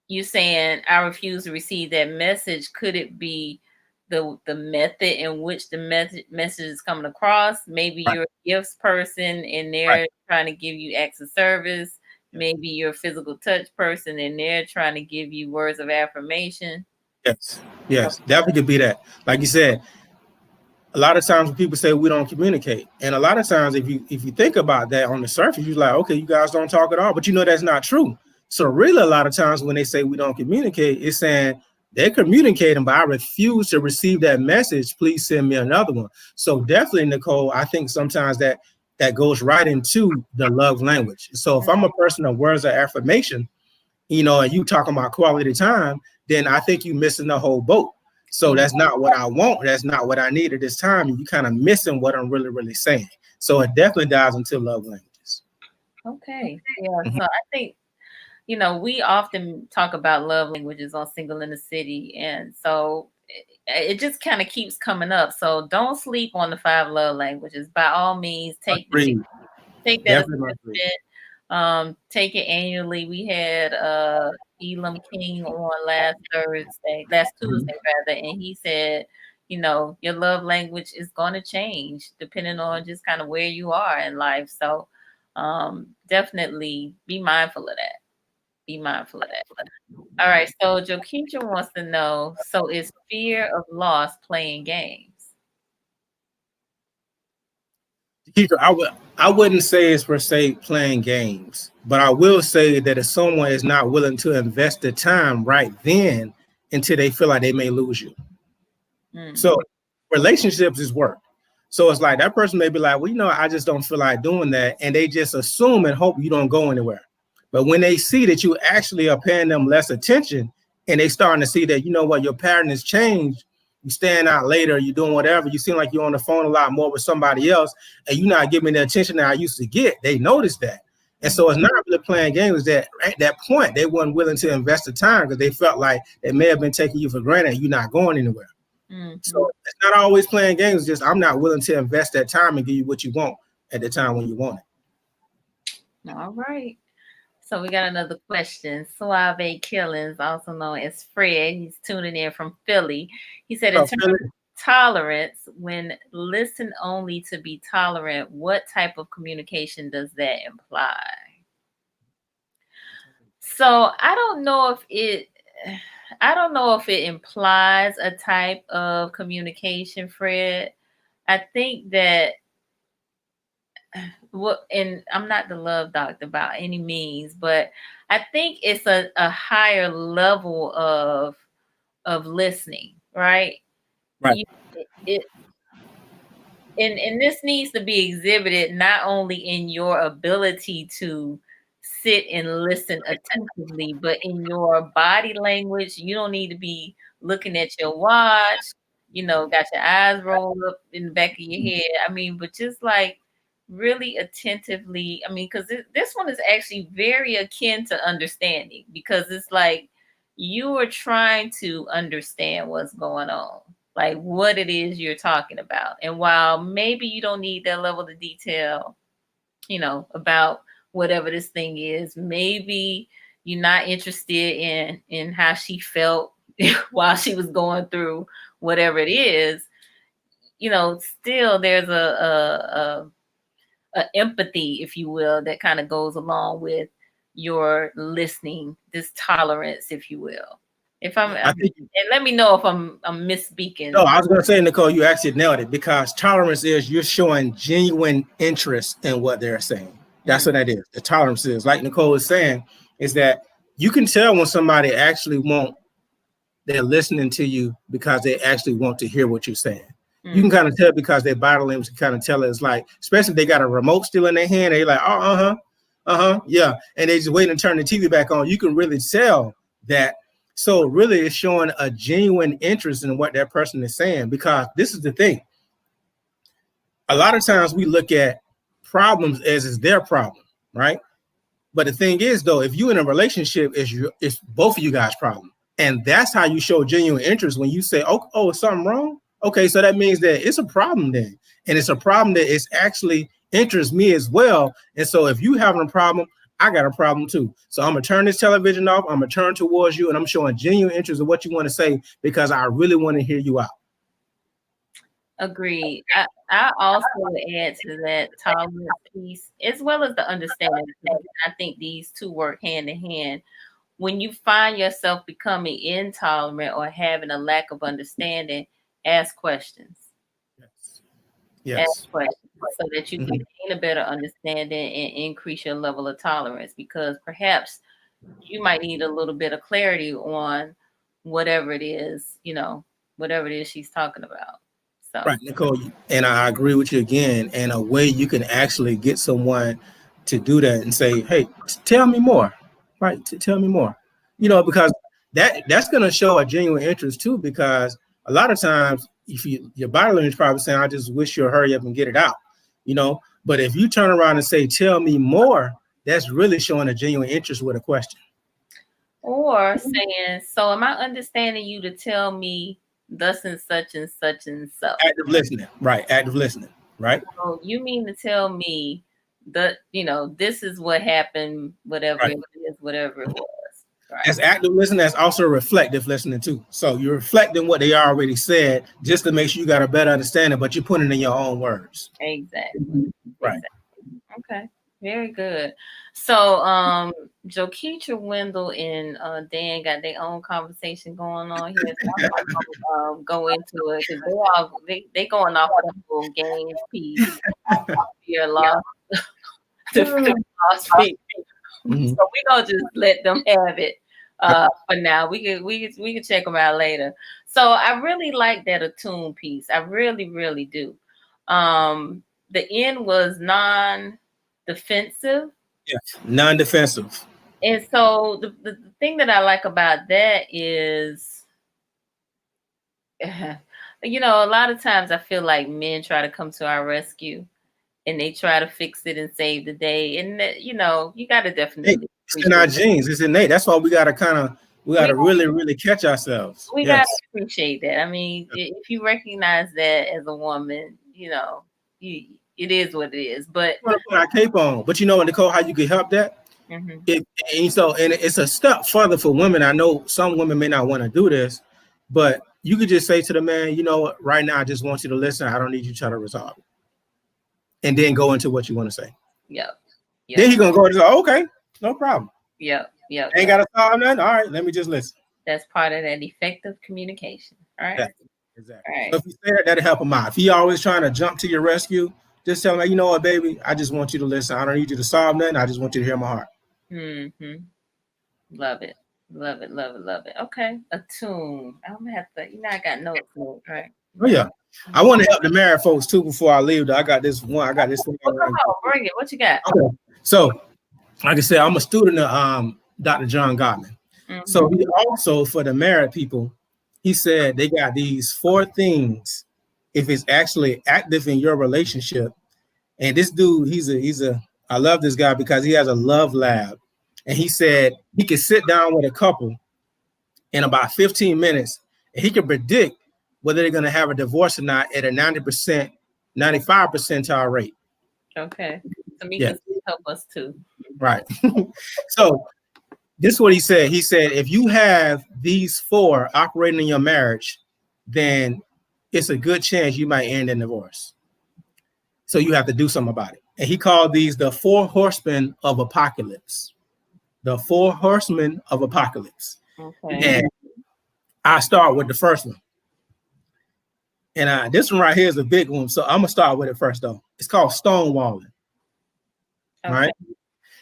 you saying I refuse to receive that message? Could it be the method in which the message is coming across? Maybe you're a gifts person and they're trying to give you acts of service. Maybe you're a physical touch person and they're trying to give you words of affirmation. Yes, definitely could be that. Like you said, a lot of times when people say we don't communicate, and a lot of times if you think about that on the surface, you're like, okay, you guys don't talk at all, but you know that's not true. So really, a lot of times when they say we don't communicate, it's saying they're communicating, but I refuse to receive that message. Please send me another one. So definitely, Nicole, I think sometimes that goes right into the love language. So if I'm a person of words of affirmation, and you talking about quality time, then I think you're missing the whole boat. So that's not what I want. That's not what I need at this time. And you kind of missing what I'm really, really saying. So it definitely dives into love languages. Okay. Yeah. So I think, we often talk about love languages on Single in the City. And so it just kind of keeps coming up. So don't sleep on the 5 love languages. By all means, take that assessment. Take it annually. We had Elam King on last Tuesday rather, and he said, your love language is going to change depending on just kind of where you are in life. So definitely be mindful of that. Be mindful of that. All right. So Jokeisha wants to know, so is fear of loss playing games? I wouldn't say it's per se playing games, but I will say that if someone is not willing to invest the time right then until they feel like they may lose you. So relationships is work. So it's like that person may be like, well, I just don't feel like doing that. And they just assume and hope you don't go anywhere. But when they see that you actually are paying them less attention and they starting to see that, your pattern has changed, you staying out later, you're doing whatever, you seem like you're on the phone a lot more with somebody else and you're not giving the attention that I used to get. They notice that. And so it's not really playing games. That at that point, they weren't willing to invest the time because they felt like they may have been taking you for granted and you're not going anywhere. So it's not always playing games. It's just I'm not willing to invest that time and give you what you want at the time when you want it. All right. So we got another question. Suave Killings, also known as Fred, he's tuning in from Philly. He said, in terms of tolerance, when listen only to be tolerant, what type of communication does that imply? So I don't know if it implies a type of communication, Fred. I think that and I'm not the love doctor by any means, but I think it's a higher level of listening, right? Right. And this needs to be exhibited not only in your ability to sit and listen attentively, but in your body language. You don't need to be looking at your watch, got your eyes rolled up in the back of your head. I mean, but just like really attentively. I mean, because this one is actually very akin to understanding, because it's like you are trying to understand what's going on, like what it is you're talking about. And while maybe you don't need that level of detail, about whatever this thing is, maybe you're not interested in how she felt while she was going through whatever it is, still there's a empathy, if you will, that kind of goes along with your listening, this tolerance, if you will. If I'm and let me know if I'm misspeaking. No, I was going to say, Nicole, you actually nailed it, because tolerance is you're showing genuine interest in what they're saying. That's what that is. The tolerance is, like Nicole is saying, is that you can tell when somebody actually they're listening to you because they actually want to hear what you're saying. You can kind of tell because their body language can kind of tell it. It's like, especially if they got a remote still in their hand, they're like, yeah. And they just waiting to turn the TV back on. You can really tell that. So really it's showing a genuine interest in what that person is saying, because this is the thing. A lot of times we look at problems as is their problem, right? But the thing is, though, if you're in a relationship, it's both of you guys' problem. And that's how you show genuine interest, when you say, oh, is something wrong? Okay, so that means that it's a problem then. And it's a problem that it's actually interests me as well. And so if you having a problem, I got a problem too. So I'm going to turn this television off. I'm going to turn towards you, and I'm showing genuine interest in what you want to say, because I really want to hear you out. Agreed. I also add to that tolerance piece, as well as the understanding. I think these two work hand in hand. When you find yourself becoming intolerant or having a lack of understanding, ask questions. Yes. Ask questions so that you can gain a better understanding and increase your level of tolerance, because perhaps you might need a little bit of clarity on whatever it is, whatever it is she's talking about. So. Right, Nicole, and I agree with you again. And a way you can actually get someone to do that and say, hey, tell me more, right? Tell me more, because that's going to show a genuine interest too, because a lot of times if your body language is probably saying, I just wish you'll hurry up and get it out, but if you turn around and say, tell me more, that's really showing a genuine interest with a question. Or saying, so am I understanding you to tell me thus and such and such and such? Active listening, right? Active listening, right? So you mean to tell me that, this is what happened, whatever it is, whatever it was. Right. That's active listening. That's also reflective listening too. So you're reflecting what they already said, just to make sure you got a better understanding, but you're putting it in your own words. Exactly. Right. Exactly. Okay. Very good. So Jokeetra, Wendell, and Dan got their own conversation going on here. So I'm gonna go into it, because they going off of the whole game piece. You're lost. So we're gonna just let them have it for now. We can check them out later. So I really like that attune piece. I really, really do. The end was non-defensive. Yes, non-defensive. And so the thing that I like about that is, a lot of times I feel like men try to come to our rescue, and they try to fix it and save the day. And you got to definitely. It's in our genes. It's innate. That's why we got to really, really catch ourselves. We got to appreciate that. I mean, if you recognize that as a woman, it is what it is. But we're gonna put our cape on. But Nicole, how you can help that? It's a step further for women. I know some women may not want to do this, but you could just say to the man, right now I just want you to listen. I don't need you to try to resolve it. And then go into what you want to say. Yep. Then he's gonna go and say, okay, no problem. Yep. Ain't gotta solve nothing. All right, let me just listen. That's part of that effective communication. All right. Exactly. All right. So if you say that'll help him out. If he always trying to jump to your rescue, just tell him, you know what, baby, I just want you to listen. I don't need you to solve nothing. I just want you to hear my heart. Love it. Love it. Love it. Love it. Okay. Attune. I'm gonna have to, I got notes, right? Oh yeah. I want to help the married folks too before I leave. I got this one. Bring it. What you got? Okay. So, like I said, I'm a student of Dr. John Gottman. So he also, for the married people, he said they got these 4 things if it's actually active in your relationship. And this dude, I love this guy because he has a love lab. And he said he could sit down with a couple in about 15 minutes and he could predict whether they're going to have a divorce or not at a 95 percentile rate. Okay. So me can help us too. Right. So this is what he said. He said, if you have these 4 operating in your marriage, then it's a good chance you might end in divorce. So you have to do something about it. And he called these the 4 horsemen of apocalypse. The 4 horsemen of apocalypse. Okay. And I start with the first one. And this one right here is a big one. So I'm going to start with it first, though. It's called stonewalling. Okay. Right?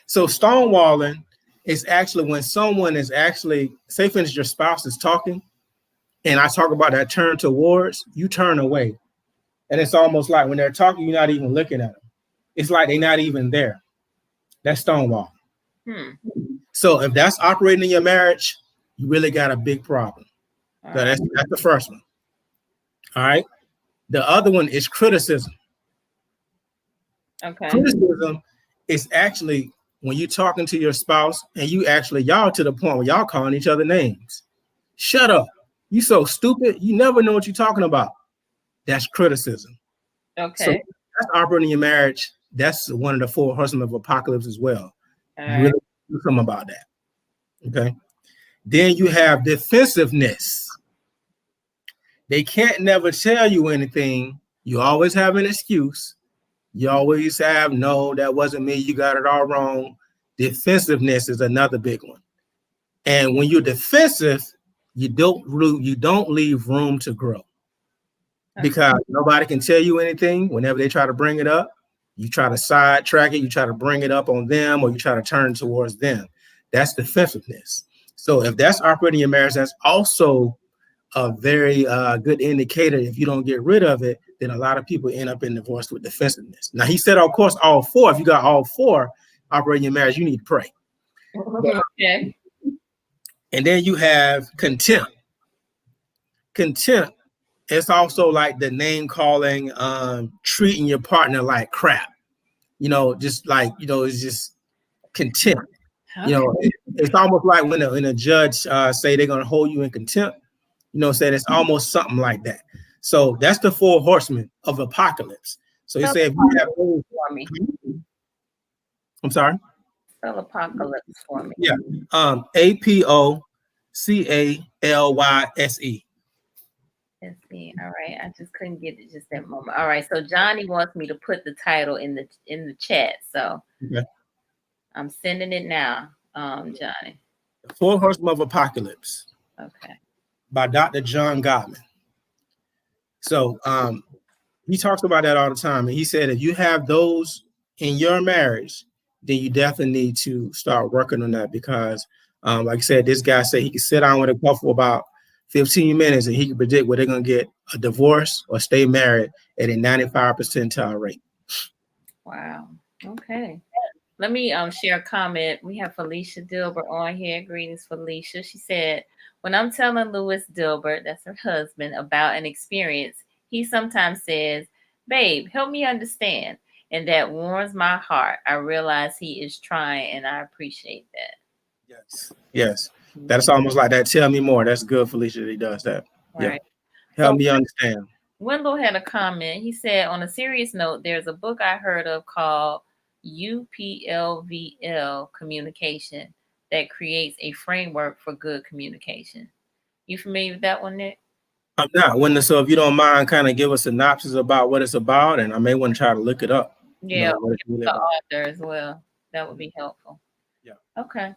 So stonewalling is actually when someone is actually, say for instance, your spouse is talking, and I talk about that turn towards, you turn away. And it's almost like when they're talking, you're not even looking at them. It's like they're not even there. That's stonewalling. So if that's operating in your marriage, you really got a big problem. So that's the first one. All right. The other one is criticism. Okay. Criticism is actually when you're talking to your spouse and y'all to the point where y'all calling each other names. Shut up. You so stupid. You never know what you're talking about. That's criticism. Okay. So that's operating in your marriage. That's one of the 4 horsemen of apocalypse as well. All You really do something about that. Okay. Then you have defensiveness. They can't never tell you anything. You always have an excuse. You always have, no, that wasn't me. You got it all wrong. Defensiveness is another big one. And when you're defensive, you don't leave room to grow. Because nobody can tell you anything. Whenever they try to bring it up, you try to sidetrack it, you try to bring it up on them, or you try to turn towards them. That's defensiveness. So if that's operating your marriage, that's also a very good indicator. If you don't get rid of it, then a lot of people end up in divorce with defensiveness. Now, he said, of course, all 4. If you got all 4 operating your marriage, you need to pray. Okay. And then you have contempt. Contempt. It's also like the name calling, treating your partner like crap. Just like, it's just contempt. Okay. It's almost like when a judge say they're going to hold you in contempt, saying it's almost something like that. So that's the 4 horsemen of apocalypse. So he said, if you have those for me. I'm sorry? Spell apocalypse for me. Yeah. APOCALYSE. Let's see. All right. I just couldn't get it just that moment. All right. So Johnny wants me to put the title in the chat. So Okay. I'm sending it now, Johnny. The 4 Horsemen of Apocalypse. Okay. By Dr. John Gottman. So he talks about that all the time. And he said, if you have those in your marriage, then you definitely need to start working on that because, like I said, this guy said he could sit down with a couple for about 15 minutes and he can predict whether they're going to get a divorce or stay married at a 95 percentile rate. Wow. Okay. Let me share a comment. We have Felicia Dilbert on here. Greetings, Felicia. She said, when I'm telling Louis Dilbert, that's her husband, about an experience, he sometimes says, babe, help me understand. And that warms my heart. I realize he is trying, and I appreciate that. Yes. Yes. That's almost like that. Tell me more. That's good, Felicia, that he does that. Right. Yeah. Help me understand. Wendell had a comment. He said, on a serious note, there's a book I heard of called UPLVL Communication that creates a framework for good communication. You familiar with that one, Nick? I'm not. So if you don't mind, kind of give a synopsis about what it's about, and I may want to try to look it up. Yeah, the author as well. That would be helpful. Yeah. Okay.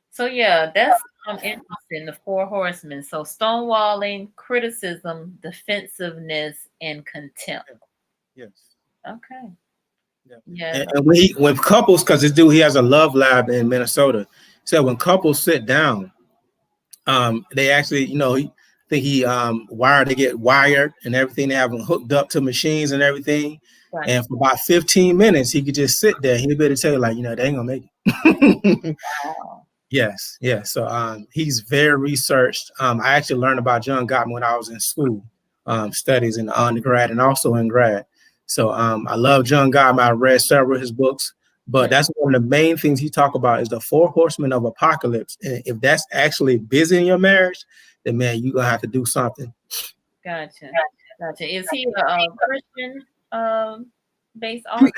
So yeah, that's interesting. The 4 horsemen. So stonewalling, criticism, defensiveness, and contempt. Yes. Okay. Yeah. And when couples, because this dude, he has a love lab in Minnesota. So when couples sit down, they actually, they get wired and everything. They have them hooked up to machines and everything. Right. And for about 15 minutes, he could just sit there. He'll be able to tell you, like, they ain't gonna make it. Wow. Yes. So he's very researched. I actually learned about John Gottman when I was in school, studies in undergrad and also in grad. So I love John Gottman. I read several of his books, but that's one of the main things he talk about is the 4 horsemen of apocalypse. And if that's actually busy in your marriage, then man, you're gonna have to do something. Gotcha. Is he a Christian based on?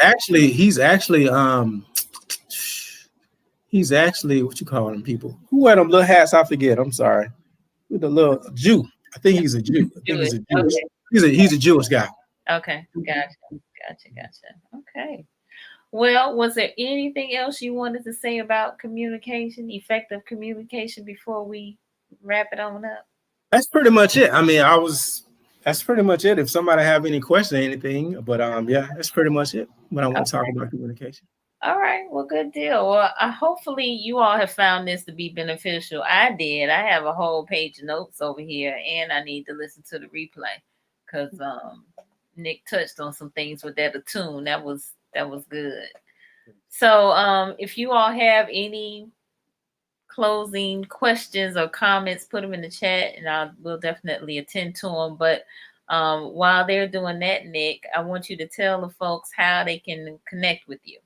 He's actually what you call them people who wear them little hats. I forget. I'm sorry. With the little Jew. I think he's a Jew. He's a Jewish guy. Okay. Gotcha. Okay. Well, was there anything else you wanted to say about communication, effective communication, before we wrap it on up? That's pretty much it. I mean, that's pretty much it. If somebody have any question or anything, but yeah, that's pretty much it. What I want to talk about communication. All right. Well, good deal. Well, hopefully you all have found this to be beneficial. I did. I have a whole page of notes over here, and I need to listen to the replay because Nick touched on some things with that attune. That was good. So, if you all have any closing questions or comments, put them in the chat, and we'll definitely attend to them. But while they're doing that, Nick, I want you to tell the folks how they can connect with you.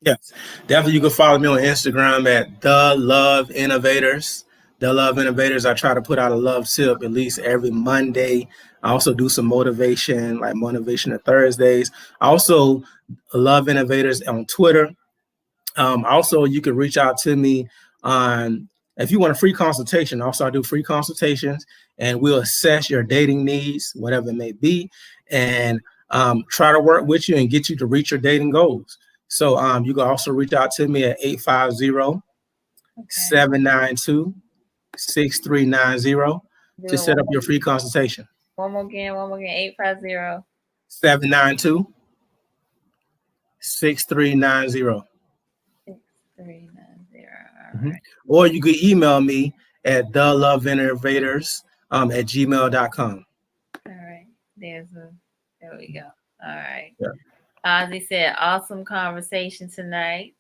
Yes, definitely. You can follow me on Instagram at The Love Innovators. The Love Innovators. I try to put out a love tip at least every Monday. I also do some motivation, like Motivation Thursdays. I also Love Innovators on Twitter. Also, you can reach out to me on if you want a free consultation. Also, I do free consultations, and we'll assess your dating needs, whatever it may be, and try to work with you and get you to reach your dating goals. So you can also reach out to me at 850-792-6390 to set up your free consultation. One more again, 850. 792-6390. 6390. All right. Or you can email me at theloveinnovators@gmail.com. All right. There we go. All right. Yeah. Ozzy said, awesome conversation tonight.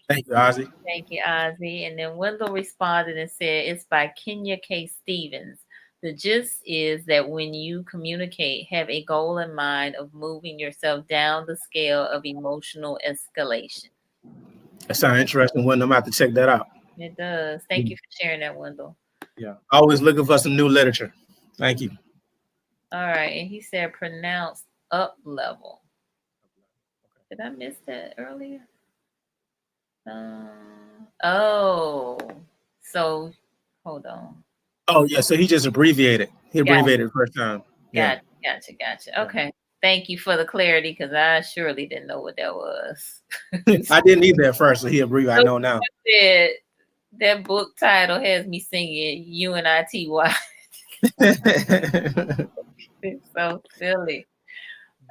Thank you, Ozzy. Thank you, Ozzy. And then Wendell responded and said, it's by Kenya K. Stevens. The gist is that when you communicate, have a goal in mind of moving yourself down the scale of emotional escalation. That sounds interesting, Wendell. I'm going to have to check that out. It does. Thank you for sharing that, Wendell. Yeah. Always looking for some new literature. Thank you. All right. And he said pronounced up level. Did I miss that earlier? So hold on. Oh, yeah. So he just abbreviated. He abbreviated the first time. Yeah. Gotcha. Okay. Thank you for the clarity, because I surely didn't know what that was. I didn't either at first, so he abbreviated. I know now. That book title has me singing Unity. It's so silly.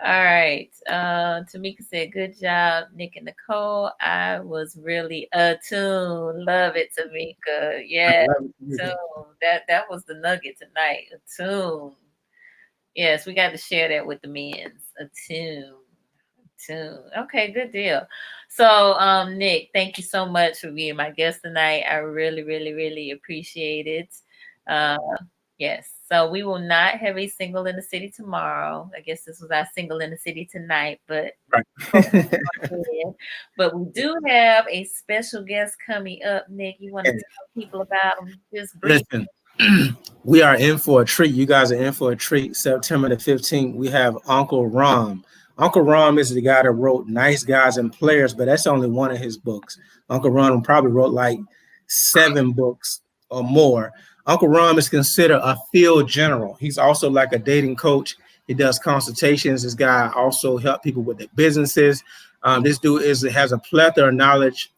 All right. Tamika said, good job, Nick and Nicole. I was really attuned. Love it, Tamika. Yeah. That was the nugget tonight. Attuned. Yes, we got to share that with the men's. Attuned. Okay, good deal. So, Nick, thank you so much for being my guest tonight. I really, really, really appreciate it. Yes. So we will not have a single in the city tomorrow. I guess this was our single in the city tonight, but but we do have a special guest coming up. Nick, you want to tell people about them? Just briefly. Listen, we are in for a treat. You guys are in for a treat. September the 15th, we have Uncle Rom. Uncle Rom is the guy that wrote Nice Guys and Players, but that's only one of his books. Uncle Rom probably wrote like 7 books or more. Uncle Rom is considered a field general. He's also like a dating coach. He does consultations. This guy also helps people with their businesses. This dude has a plethora of knowledge.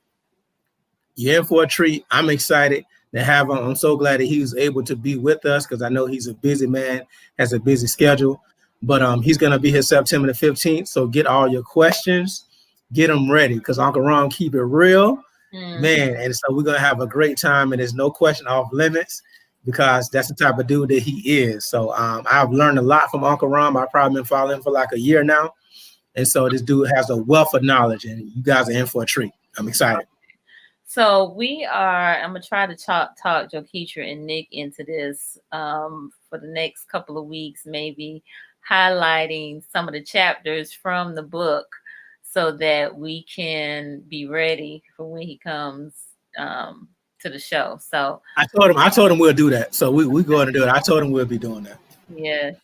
You're in for a treat. I'm excited to have him. I'm so glad that he was able to be with us, because I know he's a busy man, has a busy schedule. But he's going to be here September the 15th. So get all your questions, get them ready, because Uncle Rom keep it real, man. And so we're going to have a great time, and there's no question off limits, because that's the type of dude that he is. So I've learned a lot from Uncle Rom. I've probably been following him for like a year now. And so this dude has a wealth of knowledge, and you guys are in for a treat. I'm excited. So I'm going to try to talk Joketra and Nick into this for the next couple of weeks, maybe highlighting some of the chapters from the book so that we can be ready for when he comes to the show. So I told him we'll do that. So we going to do it. I told him we'll be doing that. Yes.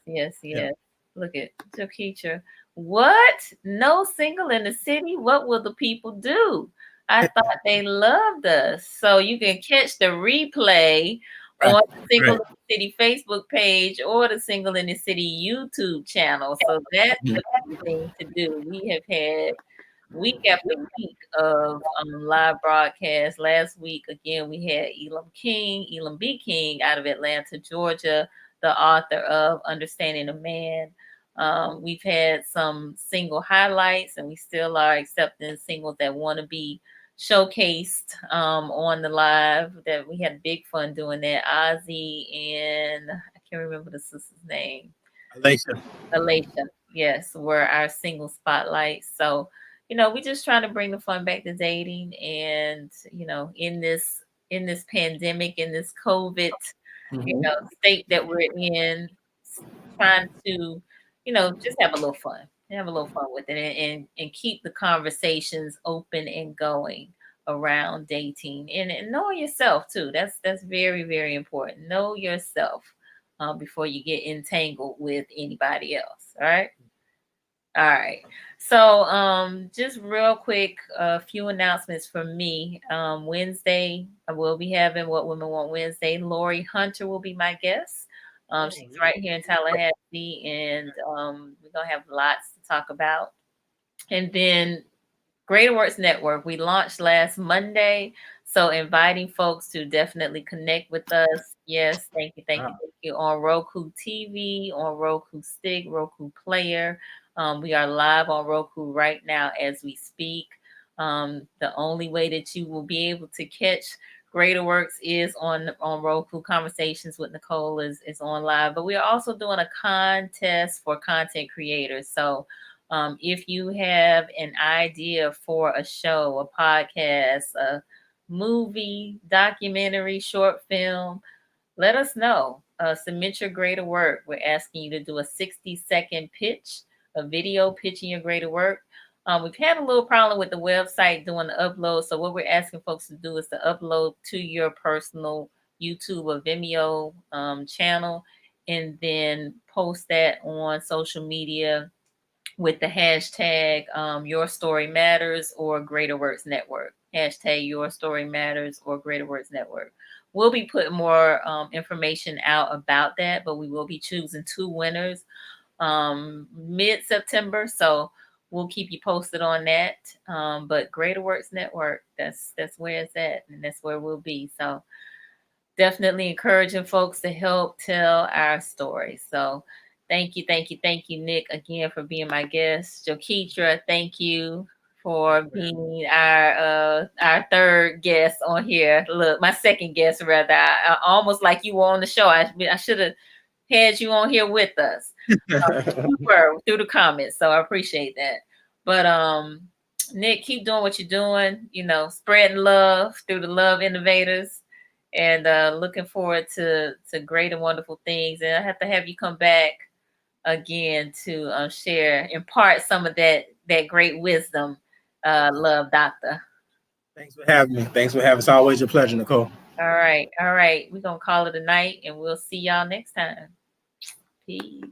Yeah. Look at Joketra. What? No single in the city? What will the people do? I thought they loved us. So you can catch the replay on the Single in the City Facebook page or the Single in the City YouTube channel. So that's the thing to do. We have had week after week of live broadcasts. Last week, again, we had Elam B. King out of Atlanta, Georgia, the author of Understanding a Man. We've had some single highlights, and we still are accepting singles that want to be showcased on the live. That we had big fun doing that. Ozzy and I can't remember the sister's name. Alicia. Alicia, yes, were our single spotlights. So, we just trying to bring the fun back to dating, and in this pandemic, in this COVID, state that we're in, trying to, just have a little fun, have a little fun with it, and keep the conversations open and going around dating, and knowing yourself too. That's very, very important. Know yourself before you get entangled with anybody else. All right. All right. So, just real quick, a few announcements from me. Wednesday, I will be having What Women Want Wednesday. Lori Hunter will be my guest. She's right here in Tallahassee, and we're gonna have lots to talk about. And then Greater Works Network, we launched last Monday. So inviting folks to definitely connect with us. Yes, thank you. On Roku TV, on Roku Stick, Roku Player. We are live on Roku right now as we speak. The only way that you will be able to catch Greater Works is on Roku. Conversations with Nicole is on live. But we are also doing a contest for content creators. So if you have an idea for a show, a podcast, a movie, documentary, short film, let us know. Submit your greater work. We're asking you to do a 60-second pitch, a video pitching your greater work. We've had a little problem with the website doing the upload. So what we're asking folks to do is to upload to your personal YouTube or Vimeo channel, and then post that on social media with the hashtag Your Story Matters or Greater Works Network. Hashtag Your Story Matters or Greater Works Network. We'll be putting more information out about that, but we will be choosing 2 winners mid-September. So we'll keep you posted on that. But Greater Works Network, that's where it's at, and that's where we'll be. So definitely encouraging folks to help tell our story. So thank you, Nick, again for being my guest. Joketra, thank you for being our 3rd guest on here. Look, my 2nd guest rather. I almost like you were on the show. I should have had you on here with us. You were through the comments, so I appreciate that. But Nick, keep doing what you're doing. Spreading love through the Love Innovators. And looking forward to great and wonderful things. And I have to have you come back again to share, impart some of that great wisdom, Love Doctor. Thanks for having me. It's always a pleasure, Nicole. All right. We're going to call it a night, and we'll see y'all next time. Peace.